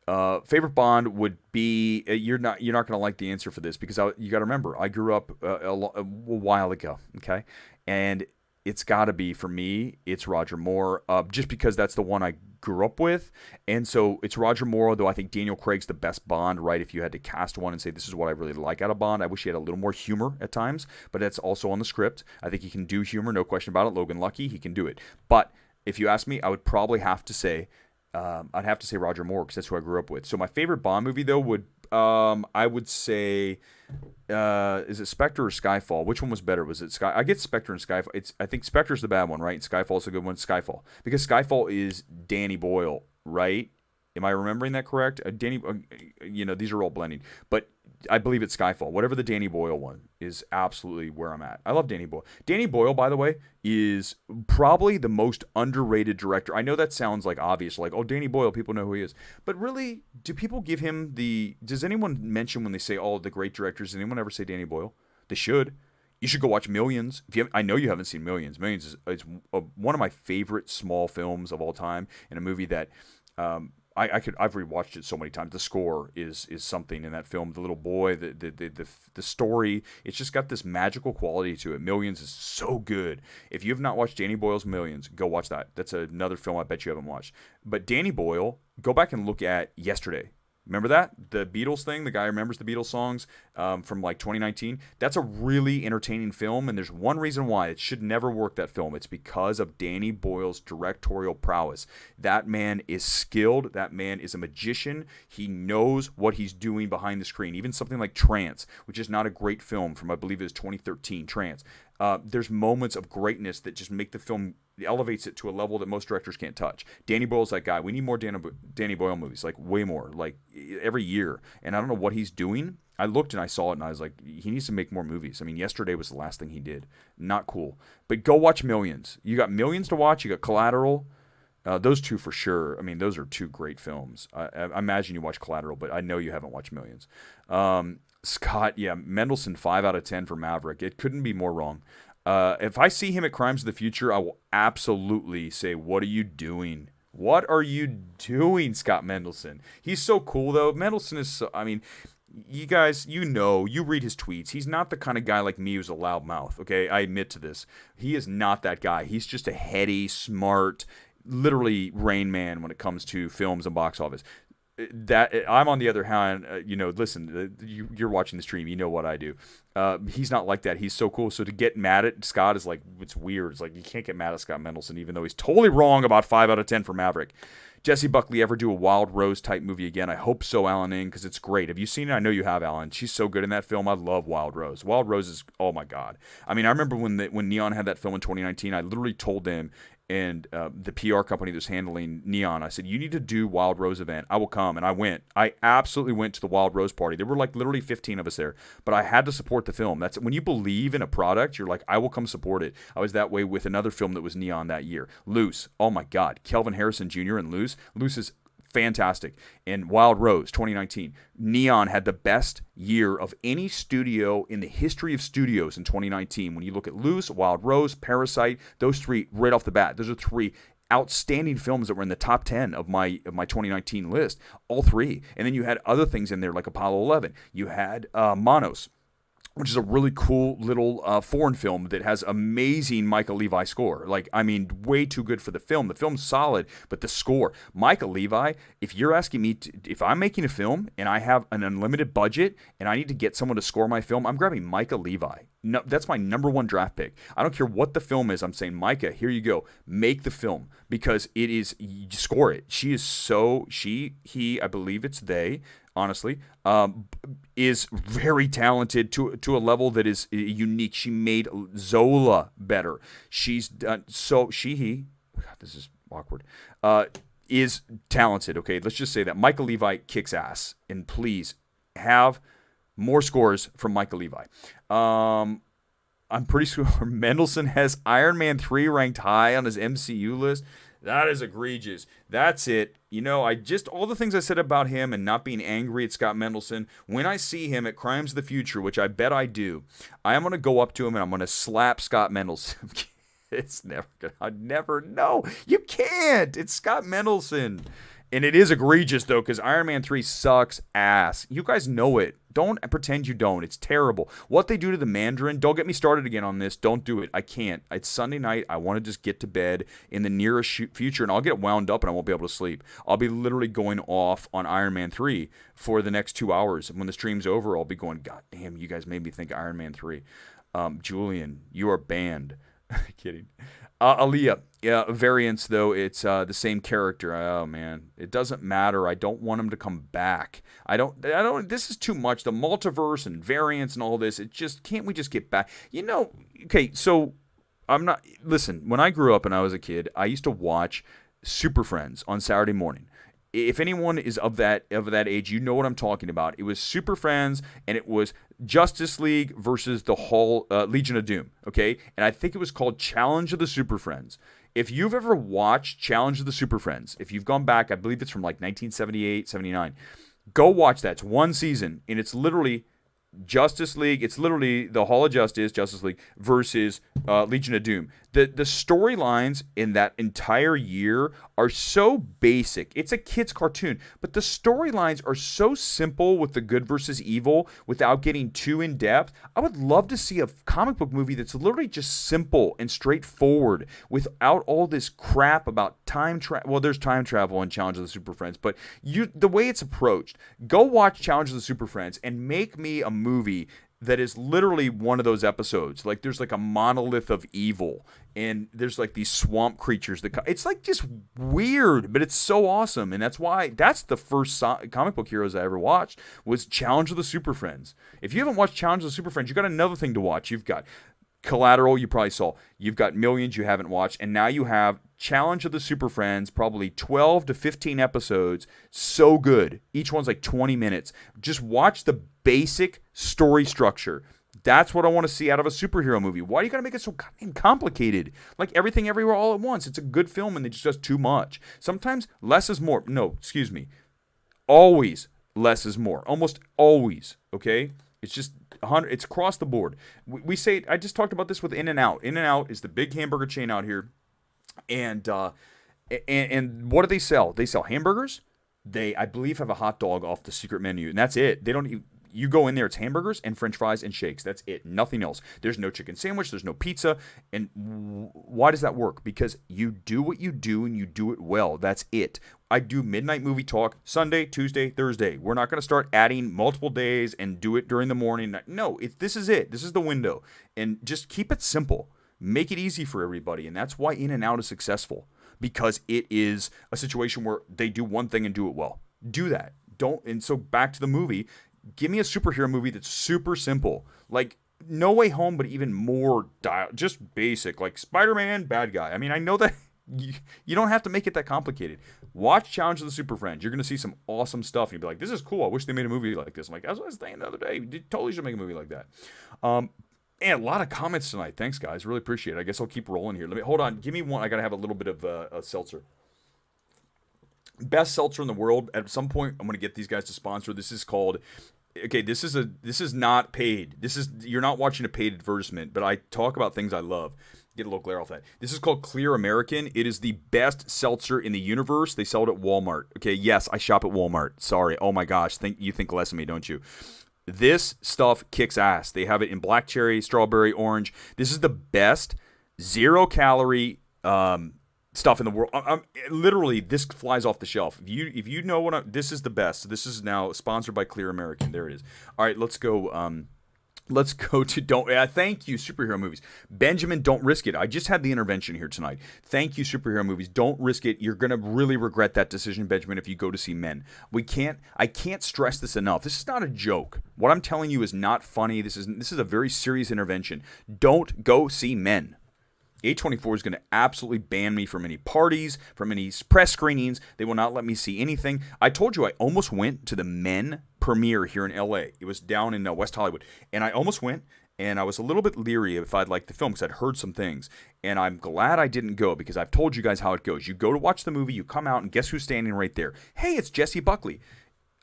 A: Favorite Bond would be you're not gonna like the answer for this because you got to remember I grew up a while ago, okay, and it's got to be for me. It's Roger Moore, just because that's the one I grew up with, and so it's Roger Moore. Though I think Daniel Craig's the best Bond, right? If you had to cast one and say this is what I really like out of Bond, I wish he had a little more humor at times, but that's also on the script. I think he can do humor, no question about it. Logan Lucky, he can do it. But if you ask me, I would probably have to say. I'd have to say Roger Moore because that's who I grew up with. So my favorite Bond movie though would I would say is it Spectre or Skyfall? Which one was better? Was it Sky? I get Spectre and Skyfall. I think Spectre's the bad one, right? And Skyfall's a good one. Skyfall because Skyfall is Danny Boyle, right? Am I remembering that correct? These are all blending, but I believe it's Skyfall. Whatever the Danny Boyle one is absolutely where I'm at. I love Danny Boyle. Danny Boyle, by the way, is probably the most underrated director. I know that sounds like obvious, like, oh, Danny Boyle, people know who he is. But really, do people give him does anyone mention when they say, oh, the great directors, does anyone ever say Danny Boyle? They should. You should go watch Millions. I know you haven't seen Millions. Millions is one of my favorite small films of all time, and a movie that I've rewatched it so many times. The score is something in that film. The little boy, the story, it's just got this magical quality to it. Millions is so good. If you have not watched Danny Boyle's Millions, go watch that. That's another film I bet you haven't watched. But Danny Boyle, go back and look at Yesterday. Remember that? The Beatles thing? The guy remembers the Beatles songs from like 2019. That's a really entertaining film, and there's one reason why it should never work, that film. It's because of Danny Boyle's directorial prowess. That man is skilled. That man is a magician. He knows what he's doing behind the screen. Even something like Trance, which is not a great film from, I believe it was 2013, Trance. There's moments of greatness that just make the film, elevates it to a level that most directors can't touch. Danny Boyle's that guy. We need more Danny Boyle movies, like way more, like every year. And I don't know what he's doing. I looked and I saw it and I was like, he needs to make more movies. I mean, Yesterday was the last thing he did. Not cool. But go watch Millions. You got Millions to watch. You got Collateral. Those two for sure. I mean, those are two great films. I imagine you watch Collateral, but I know you haven't watched Millions. Scott, yeah, Mendelsohn, 5 out of 10 for Maverick. It couldn't be more wrong. If I see him at Crimes of the Future, I will absolutely say, what are you doing? What are you doing, Scott Mendelsohn? He's so cool, though. Mendelsohn is so, I mean, you guys, you read his tweets. He's not the kind of guy like me who's a loud mouth, okay? I admit to this. He is not that guy. He's just a heady, smart, literally Rain Man when it comes to films and box office. That I'm on the other hand, listen, you're watching the stream, you know what I do. He's not like that. He's so cool. So to get mad at Scott is like, it's weird. It's like you can't get mad at Scott Mendelsohn, even though he's totally wrong about 5 out of 10 for Maverick. Jesse Buckley ever do a Wild Rose type movie again? I hope so, Alan Ng, because it's great. Have you seen it? I know you have, Alan. She's so good in that film. I love Wild Rose. Wild Rose is, oh my God. I mean, I remember when Neon had that film in 2019, I literally told them, and the PR company that was handling Neon, I said, you need to do Wild Rose event. I will come. And I went. I absolutely went to the Wild Rose party. There were like literally 15 of us there. But I had to support the film. That's when you believe in a product, you're like, I will come support it. I was that way with another film that was Neon that year. Loose. Oh my God. Kelvin Harrison Jr. and Loose. Loose is fantastic. And Wild Rose 2019, Neon had the best year of any studio in the history of studios in 2019. When you look at Loose, Wild Rose, Parasite, those three right off the bat, those are three outstanding films that were in the top 10 of my 2019 list, all three. And then you had other things in there like Apollo 11. You had Manos, which is a really cool little foreign film that has amazing Michael Levi score. Like, I mean, way too good for the film. The film's solid, but the score. Michael Levi, if you're asking me, if I'm making a film and I have an unlimited budget and I need to get someone to score my film, I'm grabbing Michael Levi. No, that's my number one draft pick. I don't care what the film is. I'm saying, Micah, here you go. Make the film because it is, you score it. She is so, he, I believe it's they, honestly, is very talented to a level that is unique. She made Zola better. She's done he. God, this is awkward. Is talented. Okay, let's just say that Michael Levi kicks ass, and please have more scores from Michael Levi. I'm pretty sure Mendelsohn has Iron Man 3 ranked high on his MCU list. That is egregious. That's it. You know, I just, all the things I said about him and not being angry at Scott Mendelson, when I see him at Crimes of the Future, which I bet I do, I am going to go up to him and I'm going to slap Scott Mendelson. It's never going to, I'd never know. You can't. It's Scott Mendelson. And it is egregious, though, because Iron Man 3 sucks ass. You guys know it. Don't pretend you don't. It's terrible. What they do to the Mandarin, don't get me started again on this. Don't do it. I can't. It's Sunday night. I want to just get to bed in the nearest future, and I'll get wound up and I won't be able to sleep. I'll be literally going off on Iron Man 3 for the next 2 hours. And when the stream's over, I'll be going, God damn, you guys made me think Iron Man 3. Julian, you are banned. Kidding. Aaliyah, variants, though, it's the same character. Oh, man. It doesn't matter. I don't want him to come back. I don't, this is too much. The multiverse and variants and all this, it just, can't we just get back? You know, okay, so listen, when I grew up and I was a kid, I used to watch Super Friends on Saturday morning. If anyone is of that age, you know what I'm talking about. It was Super Friends, and it was Justice League versus the whole Legion of Doom, okay? And I think it was called Challenge of the Super Friends. If you've ever watched Challenge of the Super Friends, if you've gone back, I believe it's from like 1978, 79, go watch that. It's one season, and it's literally Justice League. It's literally the Hall of Justice, Justice League, versus Legion of Doom. The storylines in that entire year are so basic. It's a kid's cartoon, but the storylines are so simple with the good versus evil without getting too in depth. I would love to see a comic book movie that's literally just simple and straightforward without all this crap about time travel. Well, there's time travel in Challenge of the Super Friends, but the way it's approached, go watch Challenge of the Super Friends and make me a movie that is literally one of those episodes. Like, there's like a monolith of evil, and there's like these swamp creatures that it's like just weird, but it's so awesome. And that's the first comic book heroes I ever watched was Challenge of the Super Friends. If you haven't watched Challenge of the Super Friends, you got another thing to watch. You've got Collateral, you probably saw. You've got Millions you haven't watched, and now you have Challenge of the Super Friends, probably 12 to 15 episodes. So good. Each one's like 20 minutes. Just watch the basic story structure. That's what I want to see out of a superhero movie. Why do you got to make it so goddamn complicated? Like Everything Everywhere All at Once. It's a good film, and it's just too much. Sometimes less is more. No, excuse me. Always less is more. Almost always, okay? It's just 100. It's across the board. We say, I just talked about this with In-N-Out. In-N-Out is the big hamburger chain out here. And what do they sell? They sell hamburgers. They, I believe, have a hot dog off the secret menu, and that's it. They don't even, you go in there, it's hamburgers and French fries and shakes. That's it. Nothing else. There's no chicken sandwich. There's no pizza. And why does that work? Because you do what you do and you do it well. That's it. I do Midnight Movie Talk Sunday, Tuesday, Thursday. We're not going to start adding multiple days and do it during the morning. No, this is it. This is the window. And just keep it simple. Make it easy for everybody. And that's why In-N-Out is successful. Because it is a situation where they do one thing and do it well. Do that. Don't. And so back to the movie. Give me a superhero movie that's super simple. Like No Way Home, but even more just basic. Like Spider-Man, bad guy. I mean, I know that you don't have to make it that complicated. Watch Challenge of the Super Friends. You're going to see some awesome stuff. And you'll be like, this is cool. I wish they made a movie like this. I'm like, that's what I was thinking the other day. You totally should make a movie like that. And a lot of comments tonight. Thanks, guys. Really appreciate it. I guess I'll keep rolling here. Hold on. Give me one. I got to have a little bit of a seltzer. Best seltzer in the world. At some point, I'm going to get these guys to sponsor. This is called... Okay, this is not paid. You're not watching a paid advertisement, but I talk about things I love. Get a little glare off that. This is called Clear American. It is the best seltzer in the universe. They sell it at Walmart. Okay, yes, I shop at Walmart. Sorry. Oh my gosh, you think less of me, don't you? This stuff kicks ass. They have it in black cherry, strawberry, orange. This is the best 0-calorie stuff in the world. Literally, this flies off the shelf. If you know what this is the best. This is now sponsored by Clear American. There it is. All right, let's go. Let's go to thank you, superhero movies. Benjamin, don't risk it. I just had the intervention here tonight. Thank you, superhero movies. Don't risk it. You're gonna really regret that decision, Benjamin, if you go to see Men. I can't stress this enough. This is not a joke. What I'm telling you is not funny. This is a very serious intervention. Don't go see Men. A24 is going to absolutely ban me from any parties, from any press screenings. They will not let me see anything. I told you I almost went to the Men premiere here in LA. It was down in West Hollywood. And I almost went, and I was a little bit leery if I'd like the film because I'd heard some things. And I'm glad I didn't go because I've told you guys how it goes. You go to watch the movie, you come out, and guess who's standing right there? Hey, it's Jesse Buckley.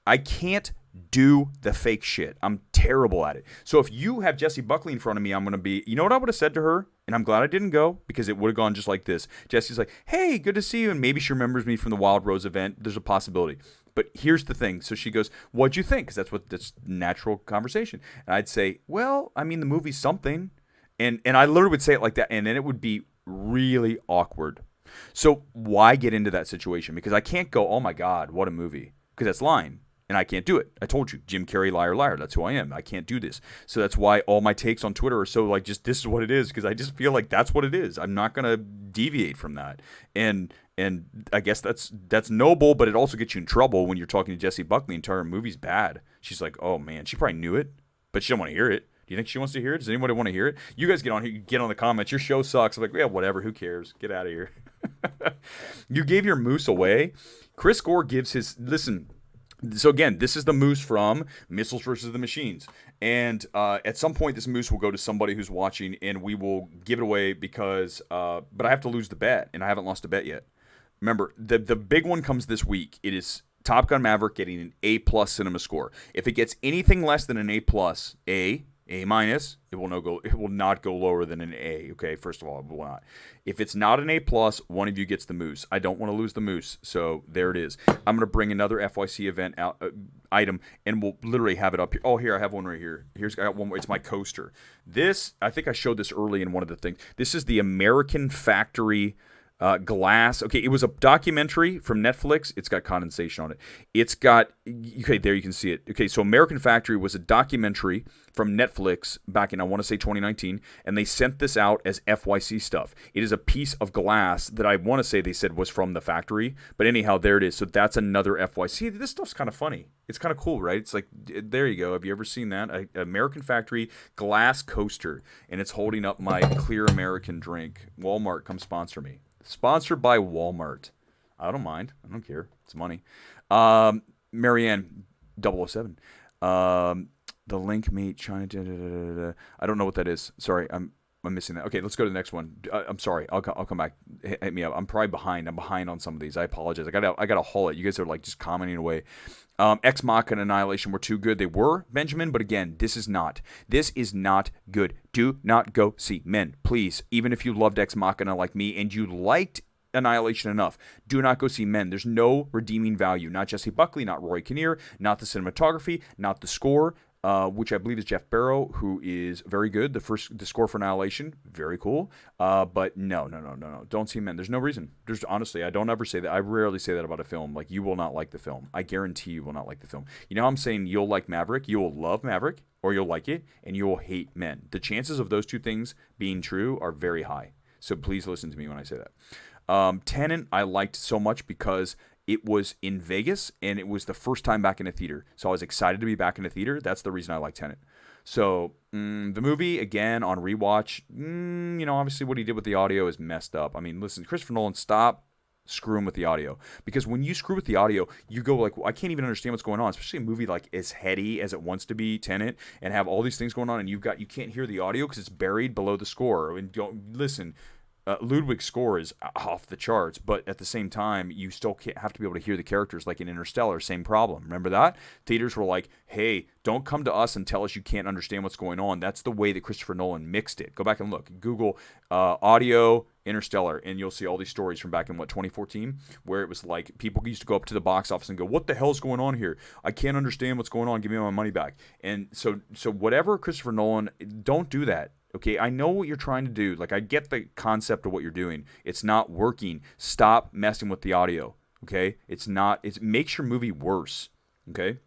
A: I can't do the fake shit. I'm terrible at it. So if you have Jesse Buckley in front of me, I'm going to be, you know what I would have said to her? And I'm glad I didn't go because it would have gone just like this. Jesse's like, hey, good to see you. And maybe she remembers me from the Wild Rose event. There's a possibility. But here's the thing. So she goes, what'd you think? Because that's natural conversation. And I'd say, well, I mean, the movie's something. And I literally would say it like that. And then it would be really awkward. So why get into that situation? Because I can't go, oh my God, what a movie. Because that's lying. And I can't do it. I told you, Jim Carrey, liar, liar. That's who I am. I can't do this. So that's why all my takes on Twitter are so like, just this is what it is. Because I just feel like that's what it is. I'm not going to deviate from that. And I guess that's noble, but it also gets you in trouble when you're talking to Jessie Buckley and telling her movie's bad. She's like, oh man, she probably knew it, but she don't want to hear it. Do you think she wants to hear it? Does anybody want to hear it? You guys get on here, get on the comments. Your show sucks. I'm like, yeah, whatever. Who cares? Get out of here. You gave your moose away. Chris Gore gives his, listen. So again, this is the moose from Missiles versus the Machines. And at some point, this moose will go to somebody who's watching, and we will give it away because, but I have to lose the bet, and I haven't lost a bet yet. Remember, the big one comes this week. It is Top Gun Maverick getting an A+ cinema score. If it gets anything less than an A+, A-, it will not go lower than an A, okay? First of all, it will not. If it's not an A+, one of you gets the moose. I don't want to lose the moose, so there it is. I'm going to bring another FYC event out, item, and we'll literally have it up here. Oh, here, I have one right here. I got one more. It's my coaster. This, I think I showed this early in one of the things. This is the American Factory glass. Okay, it was a documentary from Netflix. It's got condensation on it. It's got, okay, there you can see it. Okay, so American Factory was a documentary from Netflix back in, I want to say 2019, and they sent this out as FYC stuff. It is a piece of glass that I want to say they said was from the factory, but anyhow, there it is. So that's another FYC. This stuff's kind of funny. It's kind of cool, right? It's like, there you go. Have you ever seen that? American Factory glass coaster, and it's holding up my Clear American drink. Walmart, come sponsor me. Sponsored by Walmart. I don't mind. I don't care. It's money. Marianne 007. The link mate China. I don't know what that is. Sorry, I'm missing that. Okay, let's go to the next one. I'm sorry. I'll come back. Hit me up. I'm probably behind. I'm behind on some of these. I apologize. I gotta haul it. You guys are like just commenting away. Ex Machina and Annihilation were too good. They were, Benjamin, but again, this is not good. Do not go see Men, please. Even if you loved Ex Machina like me and you liked Annihilation enough, do not go see Men. There's no redeeming value. Not Jesse Buckley, not Roy Kinnear, not the cinematography, not the score. Which I believe is Jeff Barrow, who is very good. The score for Annihilation, very cool. But no. Don't see Men. There's no reason. Honestly, I don't ever say that. I rarely say that about a film. Like, you will not like the film. I guarantee you will not like the film. You know how I'm saying you'll like Maverick? You will love Maverick, or you'll like it, and you will hate Men. The chances of those two things being true are very high. So please listen to me when I say that. Tenet, I liked so much because it was in Vegas, and it was the first time back in a theater. So I was excited to be back in a theater. That's the reason I like Tenet. So the movie, again, on rewatch, obviously what he did with the audio is messed up. I mean, listen, Christopher Nolan, stop screwing with the audio. Because when you screw with the audio, you go like, well, I can't even understand what's going on, especially a movie like as heady as it wants to be, Tenet, and have all these things going on, and you can't hear the audio because it's buried below the score. And don't listen. Ludwig's score is off the charts, but at the same time, you still have to be able to hear the characters, like in Interstellar, same problem. Remember that? Theaters were like, hey, don't come to us and tell us you can't understand what's going on. That's the way that Christopher Nolan mixed it. Go back and look. Google audio Interstellar, and you'll see all these stories from back in, 2014, where it was like people used to go up to the box office and go, what the hell's going on here? I can't understand what's going on. Give me my money back. And so whatever Christopher Nolan, don't do that. Okay, I know what you're trying to do. Like, I get the concept of what you're doing. It's not working. Stop messing with the audio. Okay, it makes your movie worse. Okay,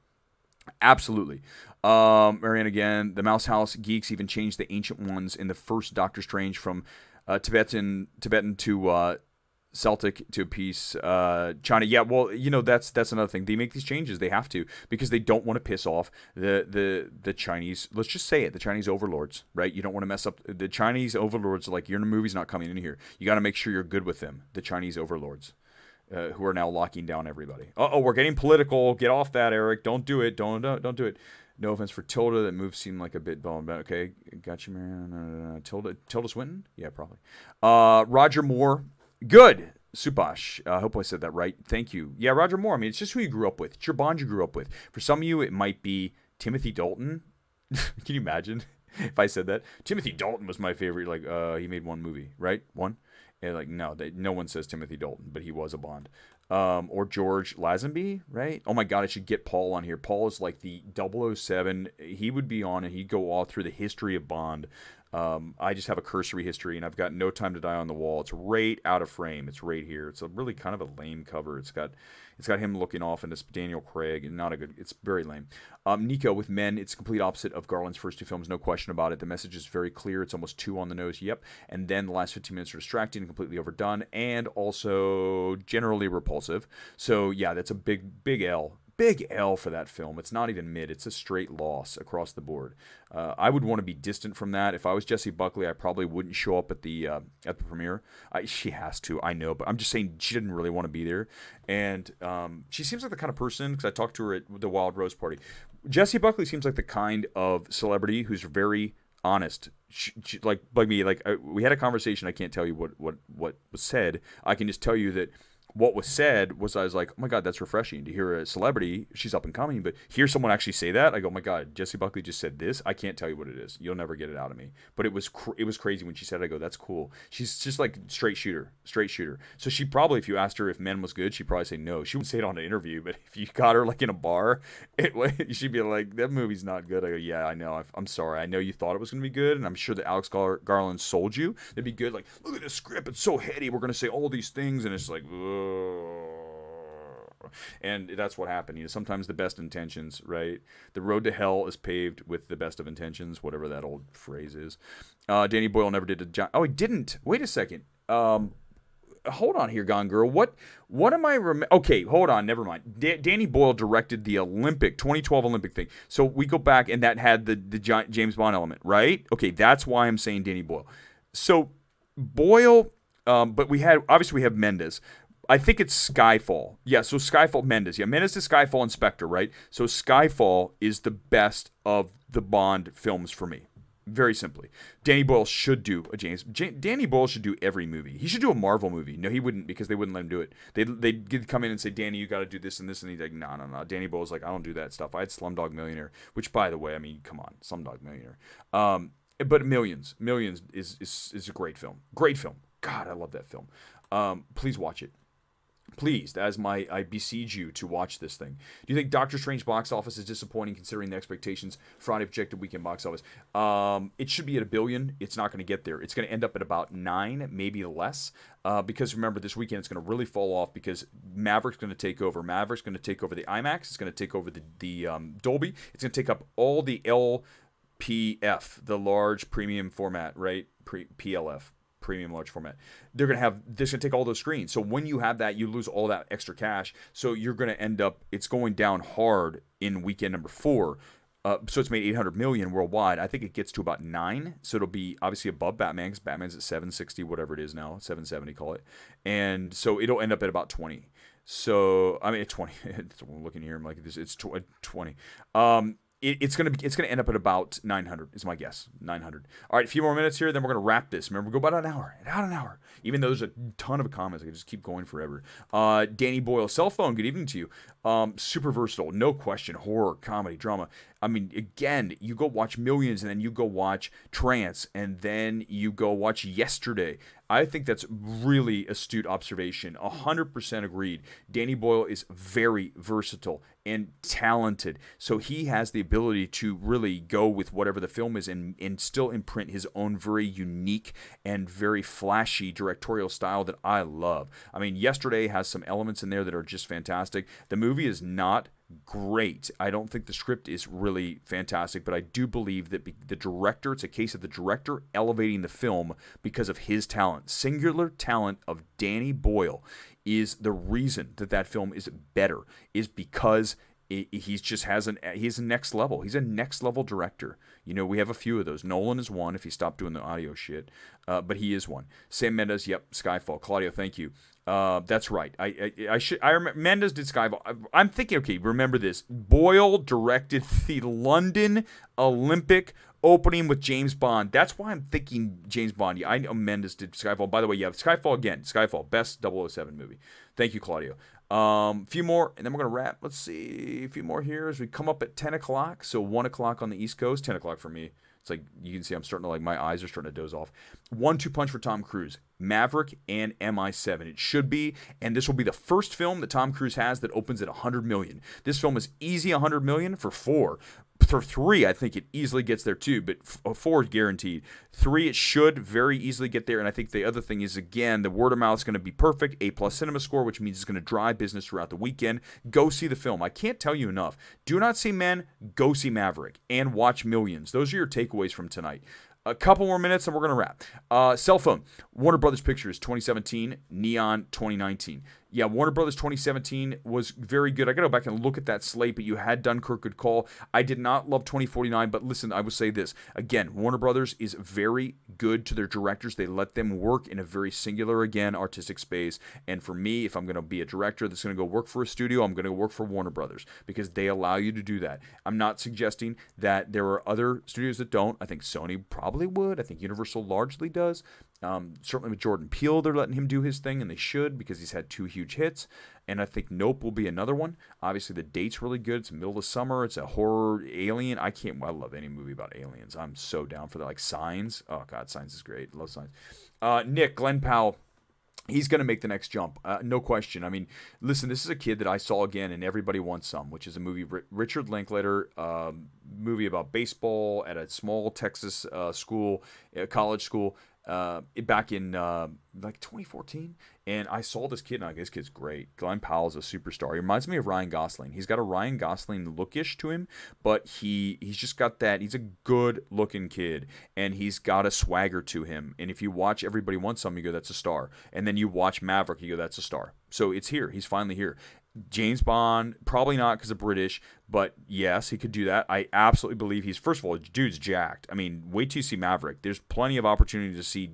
A: absolutely. Marianne again. The Mouse House geeks even changed the Ancient Ones in the first Doctor Strange from Tibetan to Celtic to peace, China. Yeah, well, that's another thing. They make these changes. They have to, because they don't want to piss off the Chinese. Let's just say it, the Chinese overlords, right? You don't want to mess up the Chinese overlords. Like, your movie's not coming in here. You got to make sure you're good with them. The Chinese overlords, who are now locking down everybody. We're getting political. Get off that, Eric. Don't do it. Don't do it. No offense for Tilda. That move seemed like a bit dull. Okay, got you, man. Tilda Swinton? Yeah, probably. Roger Moore. Good. Supash. I hope I said that right. Thank you. Yeah, Roger Moore. I mean, it's just who you grew up with. It's your Bond you grew up with. For some of you, it might be Timothy Dalton. Can you imagine if I said that? Timothy Dalton was my favorite. Like, he made one movie, right? One? And like, no one says Timothy Dalton, but he was a Bond. Or George Lazenby, right? Oh my God, I should get Paul on here. Paul is like the 007. He would be on and he'd go all through the history of Bond. I just have a cursory history and I've got No Time to Die on the wall. It's right out of frame. It's right here. It's a really kind of a lame cover. It's got him looking off into Daniel Craig and it's very lame. Nico with Men, it's the complete opposite of Garland's first two films, no question about it. The message is very clear. It's almost too on the nose, yep. And then the last 15 minutes are distracting and completely overdone and also generally repulsive. So yeah, that's a big L. Big L for that film. It's not even mid. It's a straight loss across the board. I would want to be distant from that. If I was Jessie Buckley, I probably wouldn't show up at the premiere. She has to, I know, but I'm just saying she didn't really want to be there. And she seems like the kind of person, because I talked to her at the Wild Rose Party. Jessie Buckley seems like the kind of celebrity who's very honest. She, like me, we had a conversation. I can't tell you what was said. I can just tell you that what was said was, I was like, oh my God, that's refreshing to hear a celebrity. She's up and coming, but hear someone actually say that. I go, oh my God, Jessie Buckley just said this. I can't tell you what it is. You'll never get it out of me. But it was crazy when she said it. I go, that's cool. She's just like straight shooter. So she probably, if you asked her if Men was good, she'd probably say no. She would say it on an interview, but if you got her like in a bar, she'd be like, that movie's not good. I go, yeah, I know. I'm sorry. I know you thought it was going to be good, and I'm sure that Alex Garland sold you. It'd be good. Like, look at this script. It's so heady. We're going to say all these things, and it's like, ugh. And that's what happened. Sometimes the best intentions, right? The road to hell is paved with the best of intentions, whatever that old phrase is. Danny Boyle never did a job. Oh, he didn't. Wait a second. Hold on here, Gone Girl. What am I okay, hold on. Never mind. Danny Boyle directed the 2012 Olympic thing. So we go back, and that had the James Bond element, right? Okay, that's why I'm saying Danny Boyle. So Boyle, but we have Mendes. I think it's Skyfall. Yeah, so Skyfall, Mendes. Yeah, Mendes is Skyfall and Spectre, right? So Skyfall is the best of the Bond films for me. Very simply. Danny Boyle should do a Danny Boyle should do every movie. He should do a Marvel movie. No, he wouldn't, because they wouldn't let him do it. They'd come in and say, Danny, you got to do this and this. And he's like, no. Danny Boyle's like, I don't do that stuff. I had Slumdog Millionaire, which, by the way, I mean, come on, Slumdog Millionaire. But Millions is a great film. Great film. God, I love that film. Please watch it. Please, I beseech you to watch this thing. Do you think Doctor Strange box office is disappointing considering the expectations Friday projected weekend box office? It should be at $1 billion. It's not going to get there. It's going to end up at about 9, maybe less. Because remember, this weekend it's going to really fall off because Maverick's going to take over. Maverick's going to take over the IMAX. It's going to take over the Dolby. It's going to take up all the LPF, the large premium format, right? PLF. Premium large format. They're going to take all those screens. So when you have that, you lose all that extra cash. So you're going to end up, it's going down hard in weekend number 4. So it's made $800 million worldwide. I think it gets to about 9. So it'll be obviously above Batman, because Batman's at 760, whatever it is now, 770, call it. And so it'll end up at about 20. So, I mean, at 20, I'm looking here, I'm like, it's 20. It's gonna end up at about 900 is my guess. 900. All right, a few more minutes here, then we're gonna wrap this. Remember, we go about an hour. Even though there's a ton of comments, I could just keep going forever. Danny Boyle, cell phone. Good evening to you. Super versatile, no question. Horror, comedy, drama. I mean, again, you go watch Millions, and then you go watch Trance, and then you go watch Yesterday. I think that's really astute observation. 100% agreed. Danny Boyle is very versatile and talented. So he has the ability to really go with whatever the film is and still imprint his own very unique and very flashy directorial style that I love. I mean, Yesterday has some elements in there that are just fantastic. The movie is not great. I don't think the script is really fantastic, but I do believe that the director, it's a case of the director elevating the film because of his talent. Singular talent of Danny Boyle is the reason that film is better, is because he's a next level. He's a next level director. You know, we have a few of those. Nolan is one if he stopped doing the audio shit, but he is one. Sam Mendes, yep, Skyfall. Claudio, thank you. That's right. I should. I remember Mendes did Skyfall. I'm thinking. Okay, remember this. Boyle directed the London Olympic opening with James Bond. That's why I'm thinking James Bond. Yeah, I know Mendes did Skyfall. By the way, yeah, Skyfall again. Skyfall, best 007 movie. Thank you, Claudio. A few more, and then we're gonna wrap. Let's see, a few more here as we come up at 10 o'clock. So 1 o'clock on the East Coast, 10 o'clock for me. It's like you can see I'm starting to my eyes are starting to doze off. 1-2 punch for Tom Cruise. Maverick and MI7. It should be, and this will be the first film that Tom Cruise has that opens at 100 million. This film is easy 100 million for 4. For 3, I think it easily gets there too, but 4 is guaranteed. 3, it should very easily get there, and I think the other thing is, again, the word of mouth is going to be perfect. A+ cinema score, which means it's going to drive business throughout the weekend. Go see the film. I can't tell you enough. Do not see Men, go see Maverick, and watch Millions. Those are your takeaways from tonight. A couple more minutes and we're going to wrap. Cell phone. Warner Brothers Pictures 2017, Neon 2019. Yeah, Warner Brothers 2017 was very good. I got to go back and look at that slate, but you had Dunkirk, good call. I did not love 2049, but listen, I will say this. Again, Warner Brothers is very good to their directors. They let them work in a very singular, again, artistic space. And for me, if I'm going to be a director that's going to go work for a studio, I'm going to work for Warner Brothers because they allow you to do that. I'm not suggesting that there are other studios that don't. I think Sony probably would. I think Universal largely does. Certainly with Jordan Peele, they're letting him do his thing, and they should because he's had 2 huge hits. And I think Nope will be another one. Obviously, the date's really good. It's the middle of summer. It's a horror alien. I love any movie about aliens. I'm so down for that. Like Signs. Oh, God, Signs is great. Love Signs. Nick, Glenn Powell. He's going to make the next jump, no question. I mean, listen, this is a kid that I saw again in Everybody Wants Some, which is a movie, Richard Linklater, movie about baseball at a small Texas school, college school, back in like 2014. And I saw this kid, and this kid's great. Glenn Powell's a superstar. He reminds me of Ryan Gosling. He's got a Ryan Gosling lookish to him, but he's just got that. He's a good-looking kid, and he's got a swagger to him. And if you watch Everybody Wants Some, you go, that's a star. And then you watch Maverick, you go, that's a star. So it's here. He's finally here. James Bond, probably not because of British, but yes, he could do that. I absolutely believe first of all, dude's jacked. I mean, wait till you see Maverick. There's plenty of opportunity to see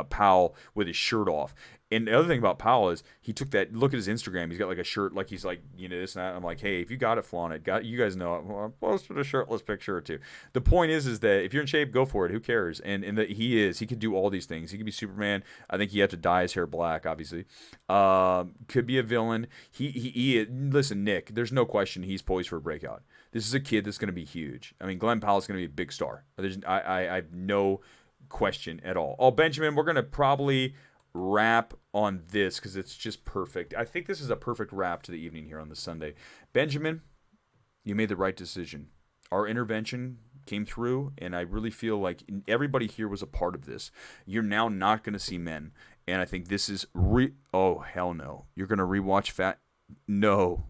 A: Powell with his shirt off. And the other thing about Powell is he took that, look at his Instagram. He's got like a shirt, like he's like, this and that. I'm like, hey, if you got it, flaunt it. You guys know it. Well, I posted a shirtless picture or two. The point is that if you're in shape, go for it. Who cares? And that he could do all these things. He could be Superman. I think he had to dye his hair black, obviously. Could be a villain. Listen, Nick, there's no question he's poised for a breakout. This is a kid that's going to be huge. I mean, Glenn Powell's going to be a big star. I have no question at all. Oh, Benjamin, we're going to probably wrap on this because it's just perfect. I think this is a perfect wrap to the evening here on this Sunday. Benjamin, you made the right decision. Our intervention came through, and I really feel like everybody here was a part of this. You're now not going to see Men, and I think this is oh, hell no. You're going to rewatch No,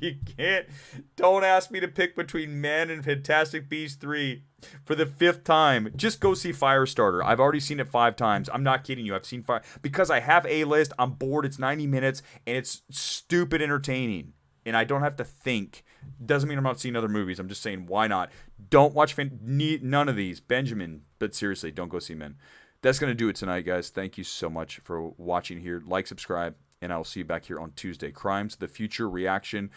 A: you can't. Don't ask me to pick between Men and Fantastic Beasts 3 for the 5th time. Just go see Firestarter. I've already seen it 5 times. I'm not kidding you. I've seen because I have A-list. I'm bored. It's 90 minutes, and it's stupid entertaining, and I don't have to think. Doesn't mean I'm not seeing other movies. I'm just saying, why not? Don't watch none of these. Benjamin, but seriously, don't go see Men. That's going to do it tonight, guys. Thank you so much for watching here. Like, subscribe. And I'll see you back here on Tuesday. Crimes of the Future reaction.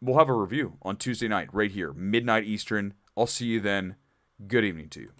A: We'll have a review on Tuesday night right here, midnight Eastern. I'll see you then. Good evening to you.